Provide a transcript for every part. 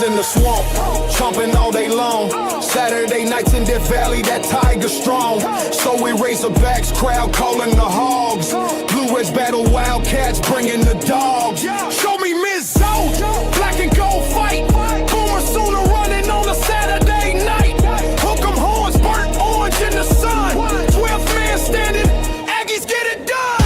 In the swamp, trumping all day long. Saturday nights in Death Valley, that tiger strong. So we Razorbacks, crowd calling the hogs. Blue Ridge battle Wildcats, bringing the dogs. Show me Miss Zoe, black and gold fight. Boomer sooner running on a Saturday night. Hook 'em horns, burnt orange in the sun. 12th man standing, Aggies get it done.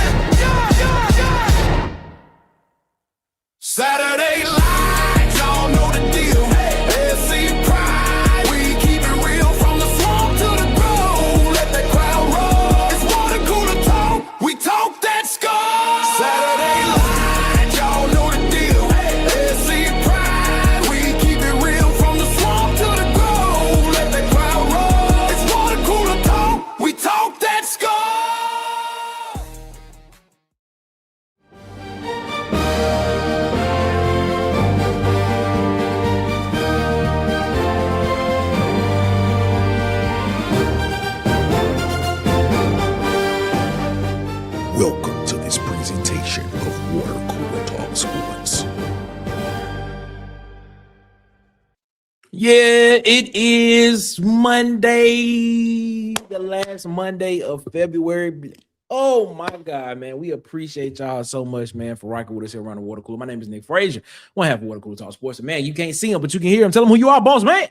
Saturday lights, y'all know the deal. SC pride, we keep it real from the swamp to the grove. Let that crowd roll. It's water cooler talk. We talk that score. Saturday lights, y'all know the deal. SC pride, we keep it real from the swamp to the grove. Let that crowd roll. It's water cooler talk. We talk that score. Welcome to this presentation of Water Cooler Talk Sports. Yeah, it is Monday, the last Monday of February. Oh my God, man. We appreciate y'all so much, man, for rocking with us here around the Water Cooler. My name is Nick Frazier. We'll have Water Cooler Talk Sports. And man, you can't see him, but you can hear him. Tell him who you are, boss, man.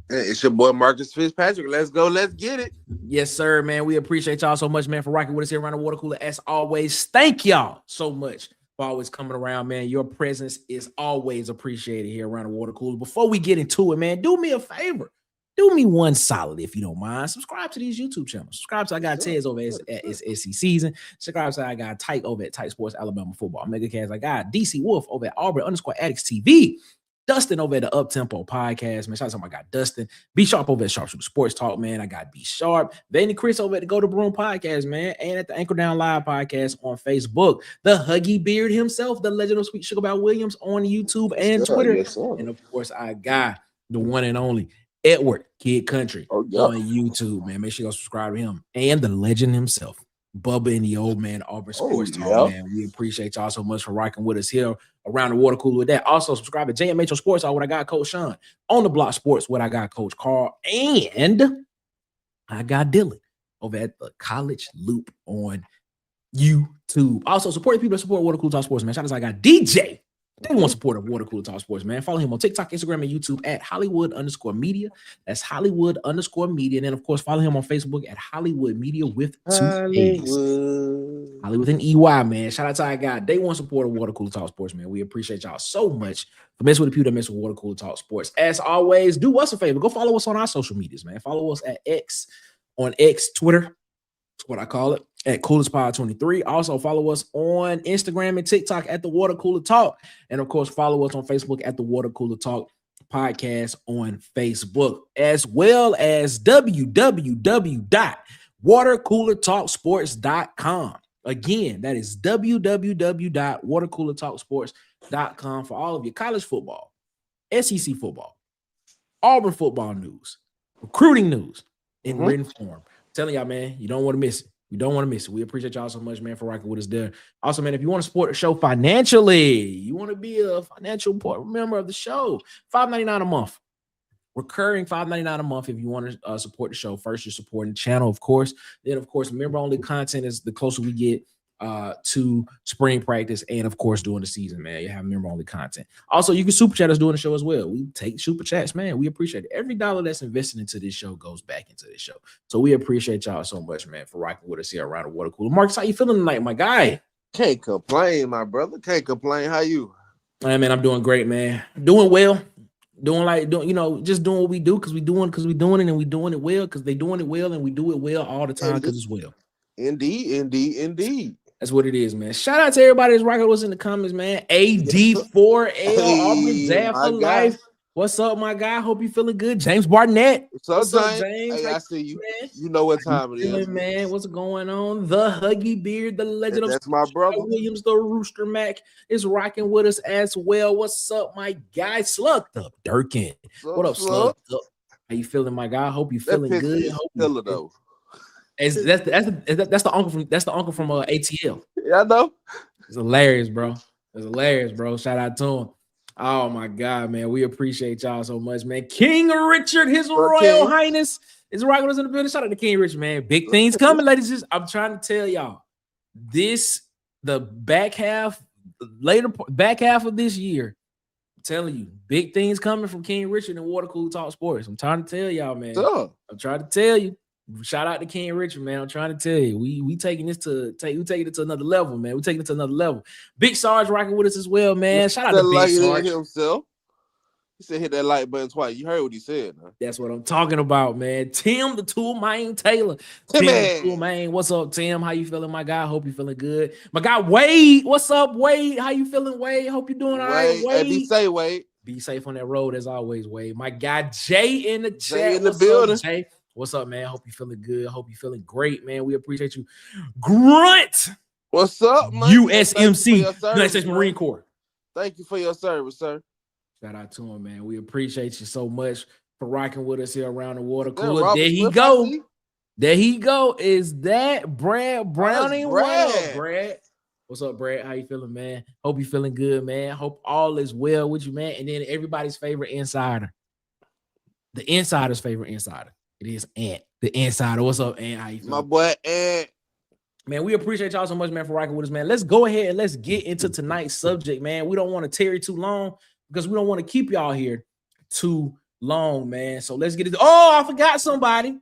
Hey, it's your boy Marcus Fitzpatrick. Let's go. Let's get it. Yes, sir, man. We appreciate y'all so much, man, for rocking with us here around the Water Cooler. As always, thank y'all so much for always coming around, man. Your presence is always appreciated here around the Water Cooler. Before we get into it, man, do me a favor. Do me one solid, if you don't mind. Subscribe to these YouTube channels. Subscribe to I Got Tez over at SC Season. Subscribe to I Got Tyke over at Tyke Sports Alabama Football Megacast. I got DC Wolf over at Auburn_Addicts TV. Dustin over at the Uptempo Podcast, man. Shout out to my guy Dustin. B Sharp over at Sharpshooter Sports Talk, man. I got B Sharp. Vanny Chris over at the Go to Broom Podcast, man. And at the Anchor Down Live Podcast on Facebook. The Huggy Beard himself, the legend of Sweet Sugar Bow Williams on YouTube and Twitter. Yes, sir. And of course, I got the one and only Edward Kid Country on YouTube, man. Make sure you go subscribe to him. And the legend himself, Bubba and the Old Man Auburn Sports Talk, man. We appreciate y'all so much for rocking with us here around the Water Cooler with that. Also, subscribe to JMHO Sports Talk, what I got Coach Sean. On the Block Sports, what I got Coach Carl. And I got Dylan over at the College Loop on YouTube. Also, support the people that support Water Cooler Talk Sports, man. Shout out to I got DJ. They want support of Water Cooler Talk Sports, man. Follow him on TikTok, Instagram, and YouTube at Hollywood_media. That's Hollywood_media. And then, of course, follow him on Facebook at Hollywood Media with two A's. Hollywood and EY, man. Shout out to our guy. They want support of Water Cooler Talk Sports, man. We appreciate y'all so much for messing with the people that mess with Water Cooler Talk Sports. As always, do us a favor. Go follow us on our social medias, man. Follow us at on X, Twitter. That's what I call it. At CoolerSpot23. Also follow us on Instagram and TikTok at the Water Cooler Talk. And of course, follow us on Facebook at the Water Cooler Talk Podcast on Facebook, as well as www.watercoolertalksports.com. Again, that is www.watercoolertalksports.com for all of your college football, SEC football, Auburn football news, recruiting news in written form. I'm telling y'all, man, you don't want to miss it. You don't want to miss it. We appreciate y'all so much, man, for rocking with us there. Also, man, if you want to support the show financially, you want to be a financial member of the show, $5.99 a month. Recurring $5.99 a month if you want to support the show. First, you're supporting the channel, of course. Then, of course, member-only content is the closer we get to spring practice and, of course, during the season, man. You have member-only content. Also, you can super chat us during the show as well. We take super chats, man. We appreciate it. Every dollar that's invested into this show goes back into this show. So we appreciate y'all so much, man, for rocking with us here around the water cooler. Marcus, how you feeling tonight, my guy? Can't complain, my brother. Can't complain. How you? Hey, man, I'm doing great, man. Doing well. Just doing what we do because we're doing it and we doing it well because they doing it well and we do it well all the time because it's well. Indeed. That's what it is, man. Shout out to everybody that's rocking us in the comments, man. AD4L, Auburn Thaw for life. What's up, my guy? Hope you feeling good. James Barnett. What's up, James? Hey, I see you. Man? You know what time it is, man. What's going on? The Huggy Beard, the legend of that's my brother Williams, the Rooster Mac is rocking with us as well. What's up, my guy? Slugged up, Durkin. What up, Slugged up? How you feeling, my guy? Hope you feeling good. Hope though. That's the uncle from ATL. Yeah, I know. It's hilarious, bro. Shout out to him. Oh my God, man. We appreciate y'all so much, man. King Richard, His Royal Highness, is rocking with us in the building. Shout out to King Richard, man. Big things coming, ladies. I'm trying to tell y'all. The back half of this year, I'm telling you, big things coming from King Richard and Water Cool Talk Sports. I'm trying to tell y'all, man. I'm trying to tell you. Shout out to King Richard, man. I'm trying to tell you, we taking it to another level, man. We're taking it to another level. Big Sarge rocking with us as well, man. Shout out to Big Sarge himself. He said hit that like button twice. You heard what he said, huh? That's what I'm talking about, man. Tim the Tool Man Taylor. Tim the Tool Man. What's up, Tim? How you feeling, my guy? Hope you feeling good. My guy Wade. What's up, Wade? How you feeling, Wade? Hope you're doing all right, Wade. Be safe, Wade. Be safe on that road as always, Wade. My guy Jay in the chat. Jay in the building. Up, Jay? What's up, man? Hope you feeling good. Hope you feeling great, man. We appreciate you. Grunt. What's up, man? USMC, United States Marine Corps. Thank you for your service, sir. Shout out to him, man. We appreciate you so much for rocking with us here around the water cooler. There he go. There he go. Is that Brad Browning? What up, Brad? What's up, Brad? How you feeling, man? Hope you feeling good, man. Hope all is well with you, man. And then everybody's favorite insider. The insider's favorite insider. It is Ant, the insider. What's up, Ant? How you feeling? My boy, Ant. Man, we appreciate y'all so much, man, for rocking with us, man. Let's go ahead and let's get into tonight's subject, man. We don't want to tarry too long because we don't want to keep y'all here too long, man. So let's get it. Oh, I forgot somebody.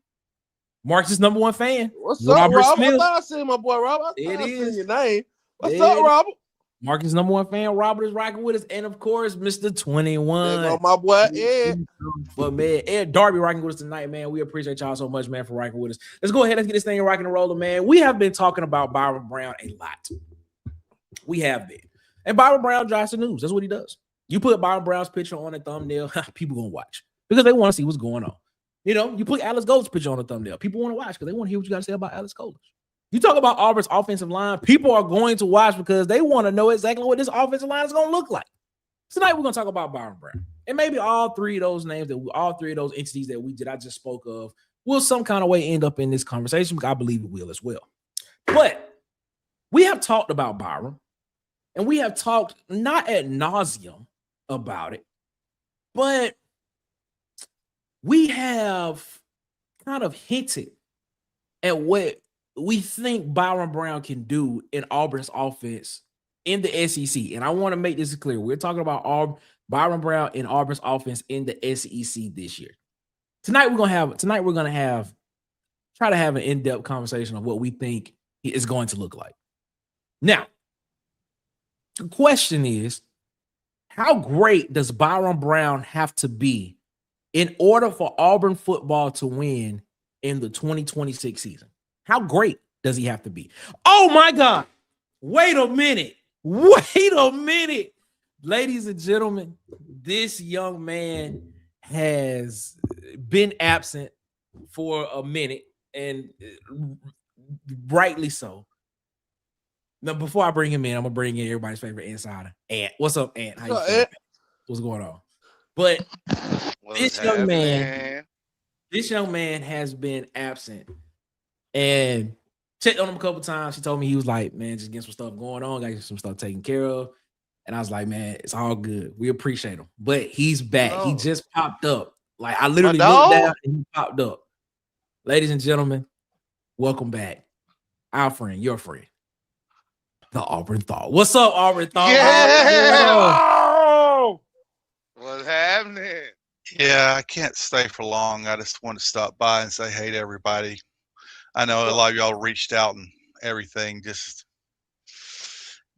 Mark's number one fan. What's up, Robert? I thought I seen my boy Robert. It is your name. What's up, Robert? Marcus' number one fan, Robert, is rocking with us, and of course, Mr. 21. There go my boy Ed. But man, Ed Darby rocking with us tonight, man. We appreciate y'all so much, man, for rocking with us. Let's go ahead and get this thing rocking and rolling, man. We have been talking about Byrum Brown a lot. We have been. And Byrum Brown drives the news. That's what he does. You put Byrum Brown's picture on a thumbnail, people gonna watch because they want to see what's going on. You know, you put Alex Gold's picture on a thumbnail, people want to watch because they want to hear what you got to say about Alex Gold. You talk about Auburn's offensive line, people are going to watch because they want to know exactly what this offensive line is going to look like. Tonight, we're going to talk about Byrum Brown. And maybe all three of those names, all three of those entities that I just spoke of will some kind of way end up in this conversation, because I believe it will as well. But we have talked about Byrum, and we have talked not ad nauseum about it, but we have kind of hinted at what we think Byrum Brown can do in Auburn's offense in the SEC. And I want to make this clear. We're talking about Byrum Brown in Auburn's offense in the SEC this year. Tonight we're gonna try to have an in-depth conversation of what we think it's going to look like. Now, the question is, how great does Byrum Brown have to be in order for Auburn football to win in the 2026 season? How great does he have to be? Oh my God. Wait a minute. Ladies and gentlemen, this young man has been absent for a minute, and rightly so. Now, before I bring him in, I'm going to bring in everybody's favorite insider, Ant. What's up, Ant? How you feeling? What's going on? But This young man, this young man has been absent, and checked on him a couple times. He told me he was like, "Man, just getting some stuff going on, got some stuff taken care of." And I was like, "Man, it's all good. We appreciate him." But he's back. He just popped up. Like I literally looked down and he popped up. Ladies and gentlemen, welcome back. Our friend, your friend, the Auburn Thaw. What's up, Auburn Thaw? Yeah. What's happening? Yeah, I can't stay for long. I just want to stop by and say hey to everybody. I know a lot of y'all reached out and everything. Just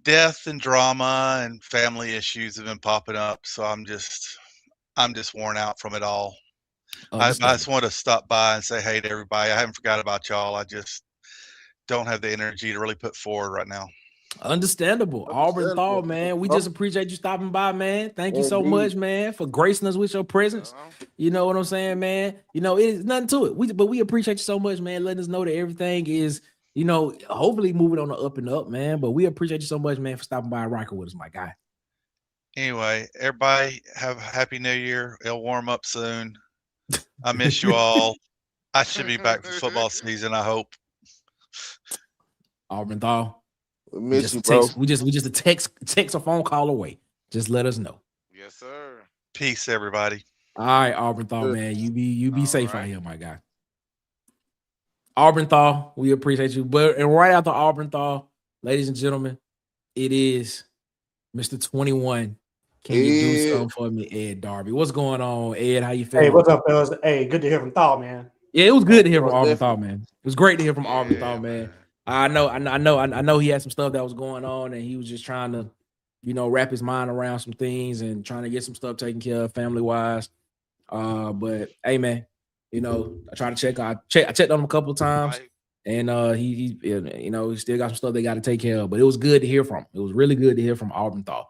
death and drama and family issues have been popping up. So I'm just worn out from it all. I just want to stop by and say hey to everybody. I haven't forgot about y'all. I just don't have the energy to really put forward right now. Understandable. Auburn Thaw, man. We just appreciate you stopping by, man. Thank you so much, man, for gracing us with your presence. You know what I'm saying, man? You know, it is nothing to it. But we appreciate you so much, man, letting us know that everything is, you know, hopefully moving on the up and up, man. But we appreciate you so much, man, for stopping by and rocking with us, my guy. Anyway, everybody have a happy new year. It'll warm up soon. I miss you all. I should be back for football season, I hope. Auburn Thaw. We just a text or phone call away. Just let us know. Yes, sir. Peace, everybody. All right, Auburn Thaw, man. You be safe out here, my guy. Auburn Thaw, we appreciate you. And right after Auburn Thaw, ladies and gentlemen, it is Mr. 21. Can you do something for me, Ed Darby? What's going on, Ed? How you feeling? Hey, what's up, fellas? Hey, good to hear from Thaw, man. Yeah, it was good to hear from Auburn Thaw, man. It was great to hear from Auburn Thaw, man. I know he had some stuff that was going on, and he was just trying to, you know, wrap his mind around some things and trying to get some stuff taken care of family wise. But hey, man, you know, I tried to check. I checked on him a couple of times, and he you know, he still got some stuff they got to take care of. But it was good to hear from him. It was really good to hear from Auburn Thaw.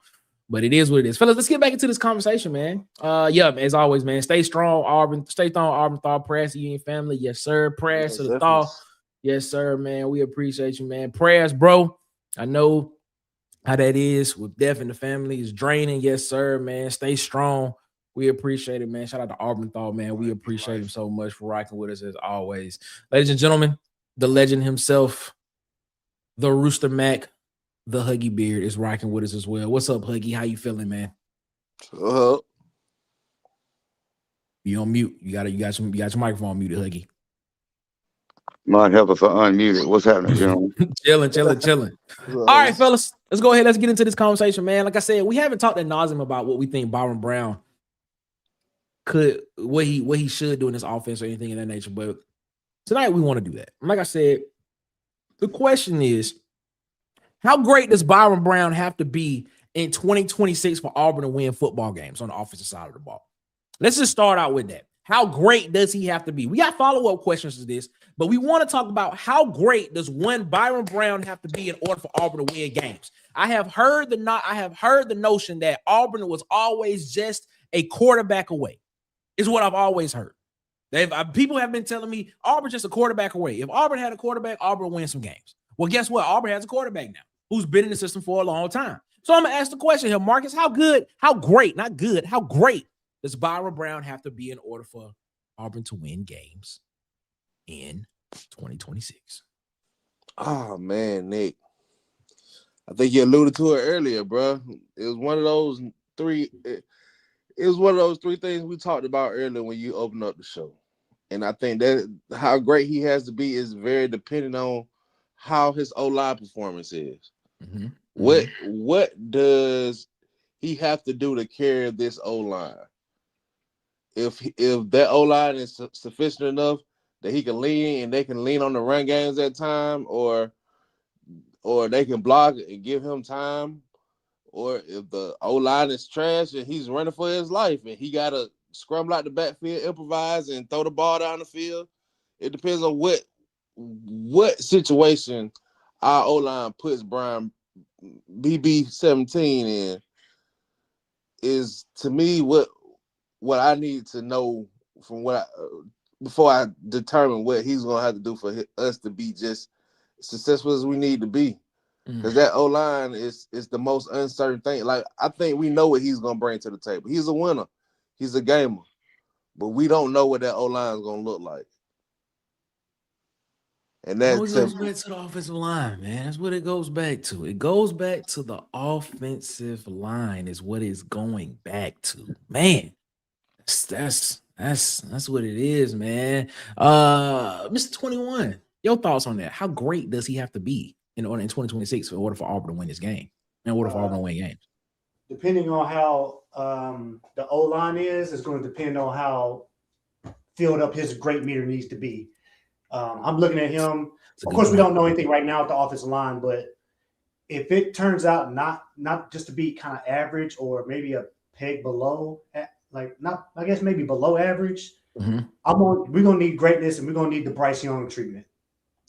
But it is what it is, fellas. Let's get back into this conversation, man. Yeah, as always, man. Stay strong, Auburn. Stay strong, Auburn Thaw. Prayers to you and your family, yes, sir. Prayers to the Thaw. Yes, sir, man. We appreciate you, man. Prayers, bro. I know how that is with death in the family. It's draining. Yes, sir, man. Stay strong. We appreciate it, man. Shout out to Auburn Thaw, man. We appreciate him so much for rocking with us as always. Ladies and gentlemen, the legend himself, the Rooster Mac, the Huggy Beard is rocking with us as well. What's up, Huggy? How you feeling, man? You on mute. You got your microphone muted, Huggy. Might help if I unmute it. What's happening, gentlemen? chilling. All right, fellas. Let's go ahead. Let's get into this conversation, man. Like I said, we haven't talked ad nauseum about what we think Byrum Brown what he should do in this offense or anything of that nature. But tonight we want to do that. Like I said, the question is, how great does Byrum Brown have to be in 2026 for Auburn to win football games on the offensive side of the ball? Let's just start out with that. How great does he have to be? We got follow-up questions to this, but we want to talk about how great does one Byrum Brown have to be in order for Auburn to win games. I have heard the notion that Auburn was always just a quarterback away. Is what I've always heard. People have been telling me Auburn's just a quarterback away. If Auburn had a quarterback, Auburn will win some games. Well, guess what? Auburn has a quarterback now who's been in the system for a long time. So I'm going to ask the question here, Marcus, how great does Byrum Brown have to be in order for Auburn to win games in 2026? Oh, man, Nick. I think you alluded to it earlier, bro. It was one of those three things we talked about earlier when you opened up the show. And I think that how great he has to be is very dependent on how his O-line performance is. Mm-hmm. What does he have to do to carry this O-line? If that O-line is sufficient enough that he can lean and they can lean on the run games at time, or they can block and give him time, or if the O-line is trash and he's running for his life and he got to scramble out the backfield, improvise, and throw the ball down the field. It depends on what situation our O-line puts Brian BB17 in. Is to me what I need to know from before I determine what he's gonna have to do for us to be just successful as we need to be. Because that O-line is the most uncertain thing. Like, I think we know what he's gonna bring to the table. He's a winner. He's a gamer. but we don't know what that O-line is going to look like. And it that's goes back to the offensive line, man. That's what it goes back to. It goes back to the offensive line is what it's going back to. Man, that's what it is, man. Mr. 21, your thoughts on that? How great does he have to be in 2026 in order for Auburn to win this game? In order for Auburn to win games? Depending on how the O-line is going to depend on how filled up his great meter needs to be. I'm looking at him. Of course, we don't know anything right now at the offensive line, but if it turns out not just to be kind of average or maybe a peg below, maybe below average, we're gonna need greatness and we're gonna need the Bryce Young treatment.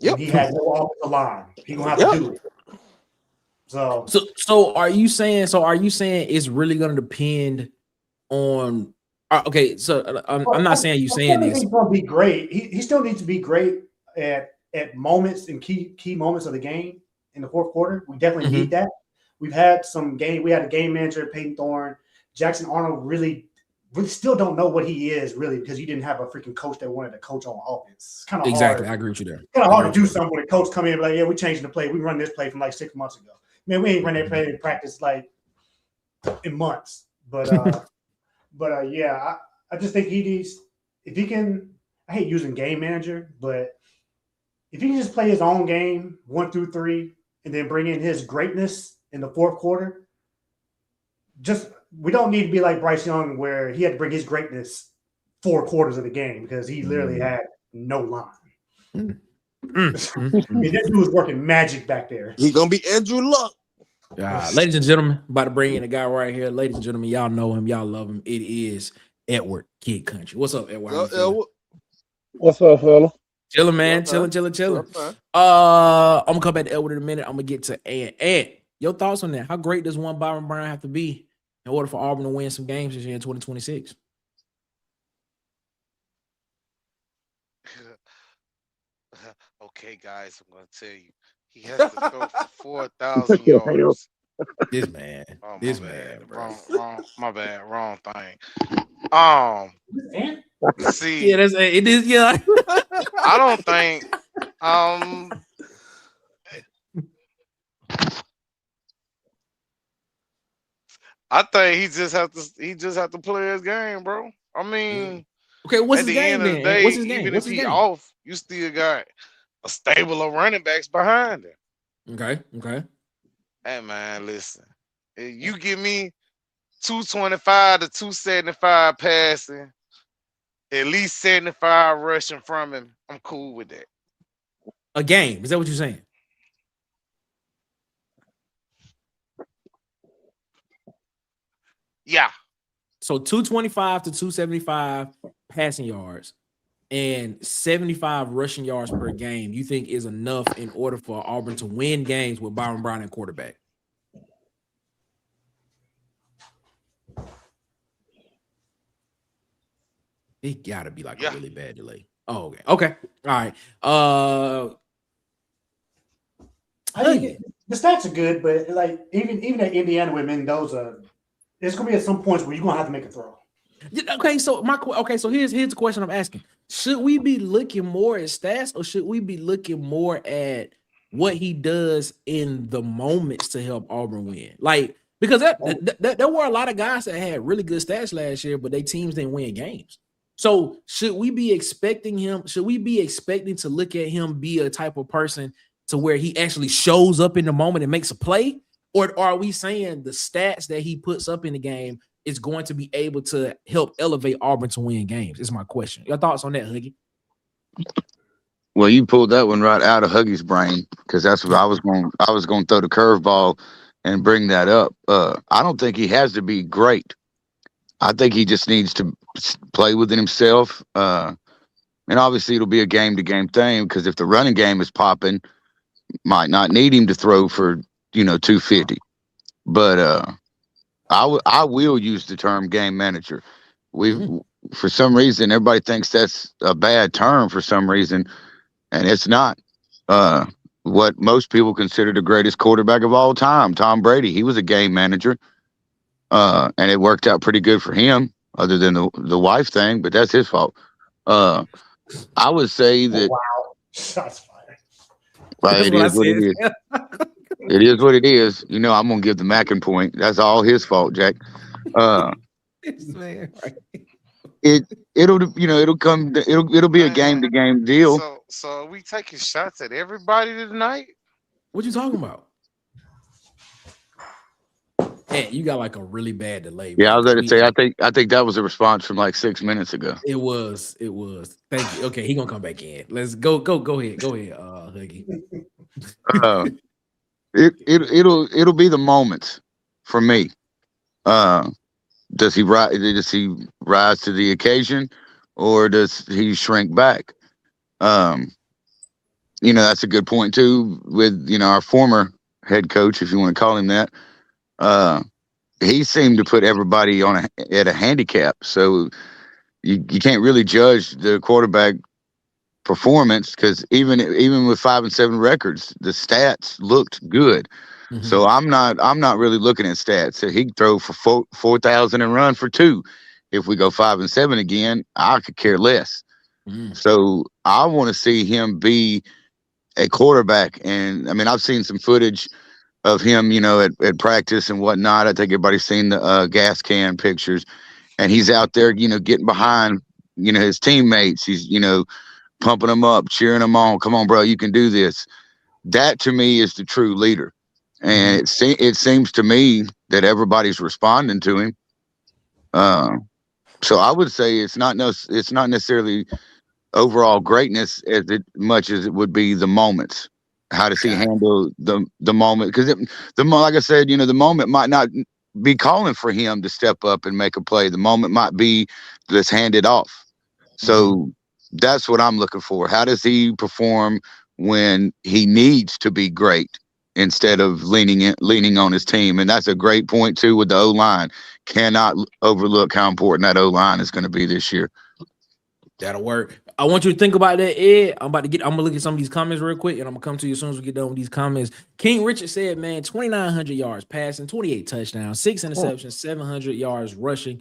Yep. He has no offensive line. He's gonna have to do it. So are you saying it's really gonna depend on? Okay, so I'm not saying you saying this. He's going to be great. He still needs to be great at moments and key moments of the game in the fourth quarter. We definitely need that. We've had some game. We had a game manager, Peyton Thorne. Jackson Arnold really still don't know what he is really because you didn't have a freaking coach that wanted to coach on offense. It's kind of exactly. hard. I agree with you there. Kind of hard to do something when a coach come in and be like, yeah, we're changing the play. We run this play from like 6 months ago. Man, we ain't run that play in practice like in months. But yeah, I just think he needs, if he can, I hate using game manager, but if he can just play his own game 1 through 3 and then bring in his greatness in the fourth quarter, we don't need to be like Bryce Young where he had to bring his greatness 4 quarters of the game because he literally had no line. This dude was working magic back there. He's going to be Andrew Luck. Ladies and gentlemen, about to bring in a guy right here. Ladies and gentlemen, y'all know him, y'all love him. It is Edward, Kid Country. What's up, Edward? What's up, fella? Chilling, man. Chilling. I'm gonna come back to Edward in a minute. I'm gonna get to Ed. Your thoughts on that? How great does one Byrum Brown have to be in order for Auburn to win some games this year in 2026? Okay, guys, I'm gonna tell you. He has to throw for 4,000 yards. This man. Oh, this man. Wrong. My bad. Wrong thing. See. Yeah, it is. Yeah. I don't think. I think he just have to play his game, bro. I mean, okay. What's at his the game end of the then? day, What's his game? even What's if his he game? off, you still got a stable of running backs behind him. Okay. Hey man, listen. If you give me 225 to 275 passing, at least 75 rushing from him, I'm cool with that. A game. Is that what you're saying? Yeah. So 225 to 275 passing yards and 75 rushing yards per game, you think is enough in order for Auburn to win games with Byrum Brown at quarterback? It gotta be like a really bad delay. Oh, okay. All right. The stats are good, but like even at Indiana with Mendoza, there's gonna be at some points where you're gonna have to make a throw. Okay, so here's the question I'm asking. Should we be looking more at stats or should we be looking more at what he does in the moments to help Auburn win? Like, because there were a lot of guys that had really good stats last year, but their teams didn't win games. So should we be expecting to look at him be a type of person to where he actually shows up in the moment and makes a play? Or are we saying the stats that he puts up in the game is going to be able to help elevate Auburn to win games? Is my question. Your thoughts on that, Huggy? Well, you pulled that one right out of Huggy's brain because that's what I was going to throw the curveball and bring that up. I don't think he has to be great. I think he just needs to play within himself. And obviously it'll be a game-to-game thing because if the running game is popping, might not need him to throw for, 250. But I will use the term game manager. For some reason, everybody thinks that's a bad term for some reason, and it's not. What most people consider the greatest quarterback of all time, Tom Brady, he was a game manager, and it worked out pretty good for him. other than the wife thing, but that's his fault. I would say that Wow. Shots fired. it is what it is. It is what it is. You know, I'm gonna give the Mackin point. That's all his fault, Jack. It'll be a game to game deal. So are we taking shots at everybody tonight? What you talking about? Man, you got like a really bad delay. Yeah, I was going to say. I think that was a response from like 6 minutes ago. It was. Thank you. Okay, he gonna come back in. Let's go. Go ahead, Huggy. It'll be the moments for me. Does he rise to the occasion, or does he shrink back? That's a good point too. With our former head coach, if you want to call him that, he seemed to put everybody at a handicap. So you can't really judge the quarterback performance because even with 5-7 records, the stats looked good. Mm-hmm. So I'm not really looking at stats. So he can throw for 4,000 and run for 2. If we go 5-7 again, I could care less. Mm. So I want to see him be a quarterback. And I mean, I've seen some footage of him, at practice and whatnot. I think everybody's seen the gas can pictures, and he's out there, getting behind, his teammates. He's, pumping them up, cheering them on. Come on, bro, you can do this. That to me is the true leader. And it seems to me that everybody's responding to him. So I would say it's not necessarily overall greatness as much as it would be the moments. How does he handle the moment? Because like I said, the moment might not be calling for him to step up and make a play. The moment might be let's hand it off. So that's what I'm looking for. How does he perform when he needs to be great instead of leaning on his team? And that's a great point too with the O-line. Cannot overlook how important that O-line is going to be this year. That'll work. I want you to think about that, Ed. I'm gonna look at some of these comments real quick, and I'm gonna come to you as soon as we get done with these comments. King Richard said, man, 2,900 yards passing, 28 touchdowns, 6 interceptions, 700 yards rushing,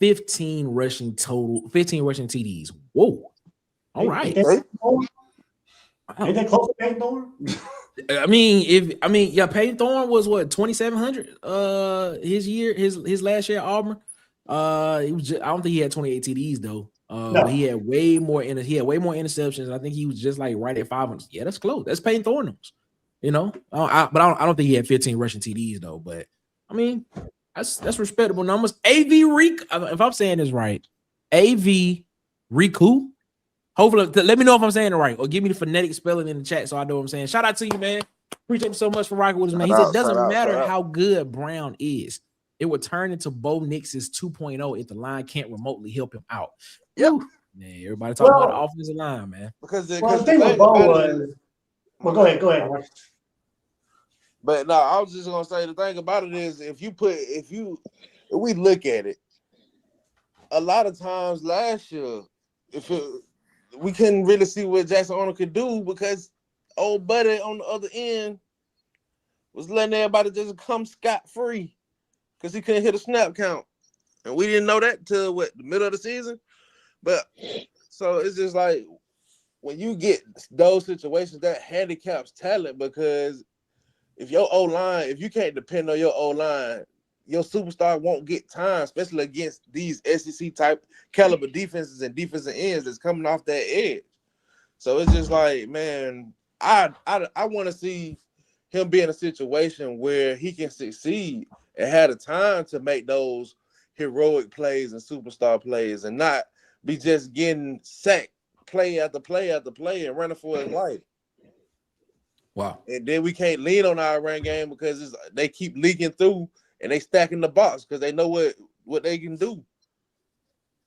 15 rushing TDs. Whoa. All right. Ain't that close to Peyton Thorne? Peyton Thorne was what, 2,700 his last year at Auburn. I don't think he had 28 TDs though. No. But he had way more interceptions. I think he was just like right at 500. Yeah, that's close. That's Peyton Thorne, I don't think he had 15 rushing TDs though. But I mean, that's respectable numbers. AV Reek, if I'm saying this right, AV Riku. Hopefully, let me know if I'm saying it right, or give me the phonetic spelling in the chat so I know what I'm saying. Shout out to you, man. Appreciate you so much for rocking with us, man. He said, doesn't matter how good Brown is, it would turn into Bo Nix's 2.0 if the line can't remotely help him out. Yep. Man, everybody talking about the offensive line, man. Because the thing with Bo was, go ahead. But no, I was just gonna say the thing about it is if we look at it, a lot of times last year, we couldn't really see what Jackson Arnold could do because old buddy on the other end was letting everybody just come scot-free because he couldn't hit a snap count. And we didn't know that till the middle of the season. But so it's just like when you get those situations, that handicaps talent because if you can't depend on your O-line, your superstar won't get time, especially against these SEC type caliber defenses and defensive ends that's coming off that edge. So it's just like, man, I want to see him be in a situation where he can succeed and have the time to make those heroic plays and superstar plays and not be just getting sacked play after play after play and running for his life. Wow. And then we can't lean on our run game because they keep leaking through and they stacking the box because they know what they can do.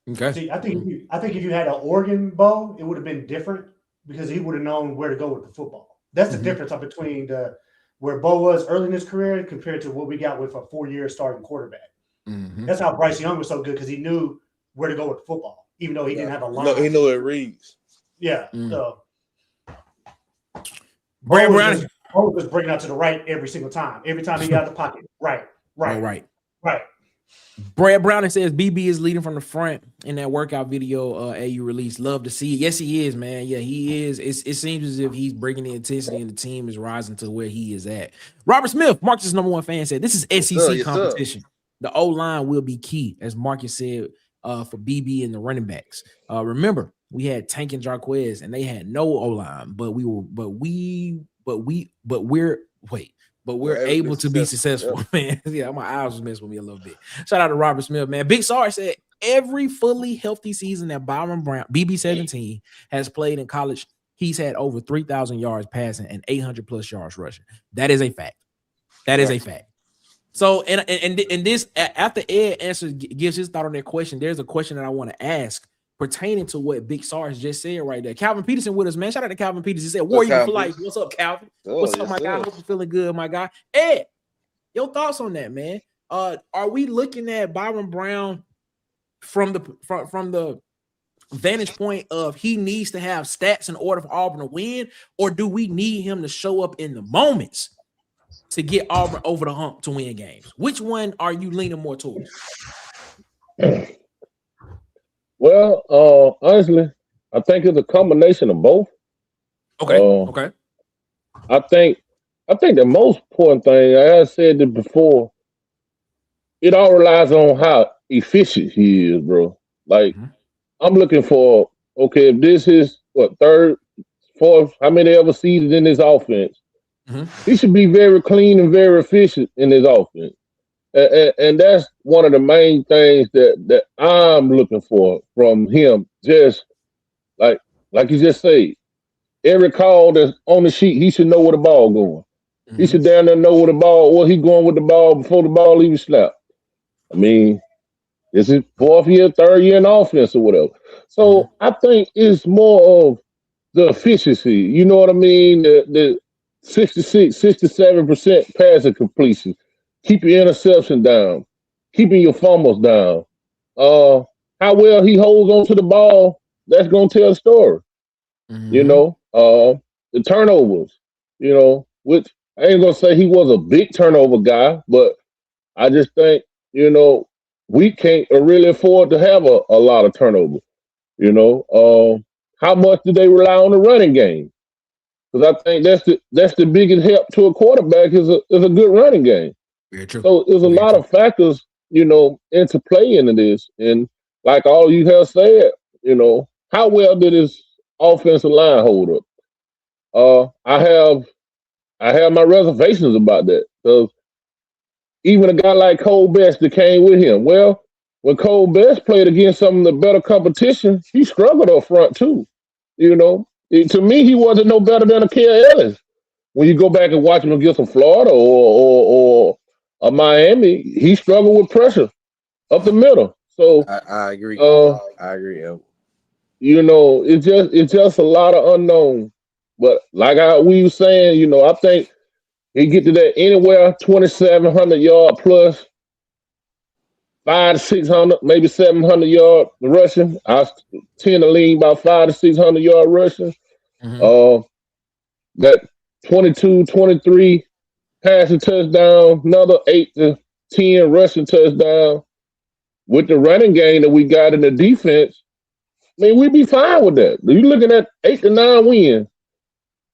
Okay. See, I think if you had an Oregon Bo, it would have been different because he would have known where to go with the football. That's the difference between where Bo was early in his career compared to what we got with a 4-year starting quarterback. Mm-hmm. That's how Bryce Young was so good because he knew where to go with the football, even though he didn't have a line. No, he knew it reads. Yeah. So Byrum Brown was bringing out to the right every single time. Every time he got out the pocket. Right. Brad Brown says BB is leading from the front in that workout video AU released. Love to see it. Yes, he is, man. Yeah, he is. It seems as if he's bringing the intensity and the team is rising to where he is at. Robert Smith, Marcus' #1 fan, said this is SEC competition. The O-line will be key, as Marcus said, for BB and the running backs. Remember, we had Tank and Jarquez, and they had no O-line, but we're able to be successful, man. Yeah, my eyes was messing with me a little bit. Shout out to Robert Smith, man. Big Sarge said every fully healthy season that Byrum Brown, BB17, has played in college, he's had over 3,000 yards passing and 800 plus yards rushing. That is a fact. That is a fact. So, and this, after Ed gives his thought on that question, there's a question that I want to ask pertaining to what Big Sarge just said right there. Calvin Peterson with us, man. Shout out to Calvin Peterson. He said, Warrior for life. What's up, Calvin? What's up, my guy? Hope you're feeling good, my guy. Ed, your thoughts on that, man? Are we looking at Byrum Brown from the vantage point of he needs to have stats in order for Auburn to win, or do we need him to show up in the moments to get Auburn over the hump to win games? Which one are you leaning more towards? Well, honestly, I think it's a combination of both. Okay. I think the most important thing, I said it before, it all relies on how efficient he is, bro. Like, I'm looking for, okay, if this is what, third, fourth, how many ever seasons in this offense, he should be very clean and very efficient in his offense. And that's one of the main things that I'm looking for from him. Just like you just said, every call that's on the sheet, he should know where the ball going. He should down there know where he going with the ball before the ball even snapped. I mean, this is fourth year, third year in offense or whatever. So I think it's more of the efficiency. You know what I mean? The 66, 67% passing completion. Keep your interception down. Keeping your fumbles down. How well he holds onto the ball, that's going to tell a story. You know, the turnovers, you know, which I ain't going to say he was a big turnover guy, but I just think, you know, we can't really afford to have a lot of turnover. You know, how much do they rely on the running game? Because I think that's the biggest help to a quarterback is a good running game. Very true. So there's a lot of factors, you know, into play into this. And like all you have said, you know, how well did his offensive line hold up? I have my reservations about that. Because even a guy like Cole Best that came with him, well, when Cole Best played against some of the better competition, he struggled up front too. You know, to me, he wasn't no better than a Kel Ellis. When you go back and watch him against some Florida or Miami, he struggled with pressure up the middle. So I agree. I agree. Yeah. You know, it's just a lot of unknown. But like we were saying, you know, I think he get to that anywhere 2,700 yard plus, 500 to 600, maybe 700 yard rushing. I tend to lean about 500 to 600 yard rushing. That 22, 23 passing touchdown, another 8 to 10 rushing touchdown. With the running game that we got in the defense, I mean, we'd be fine with that. You're looking at 8 to 9 wins.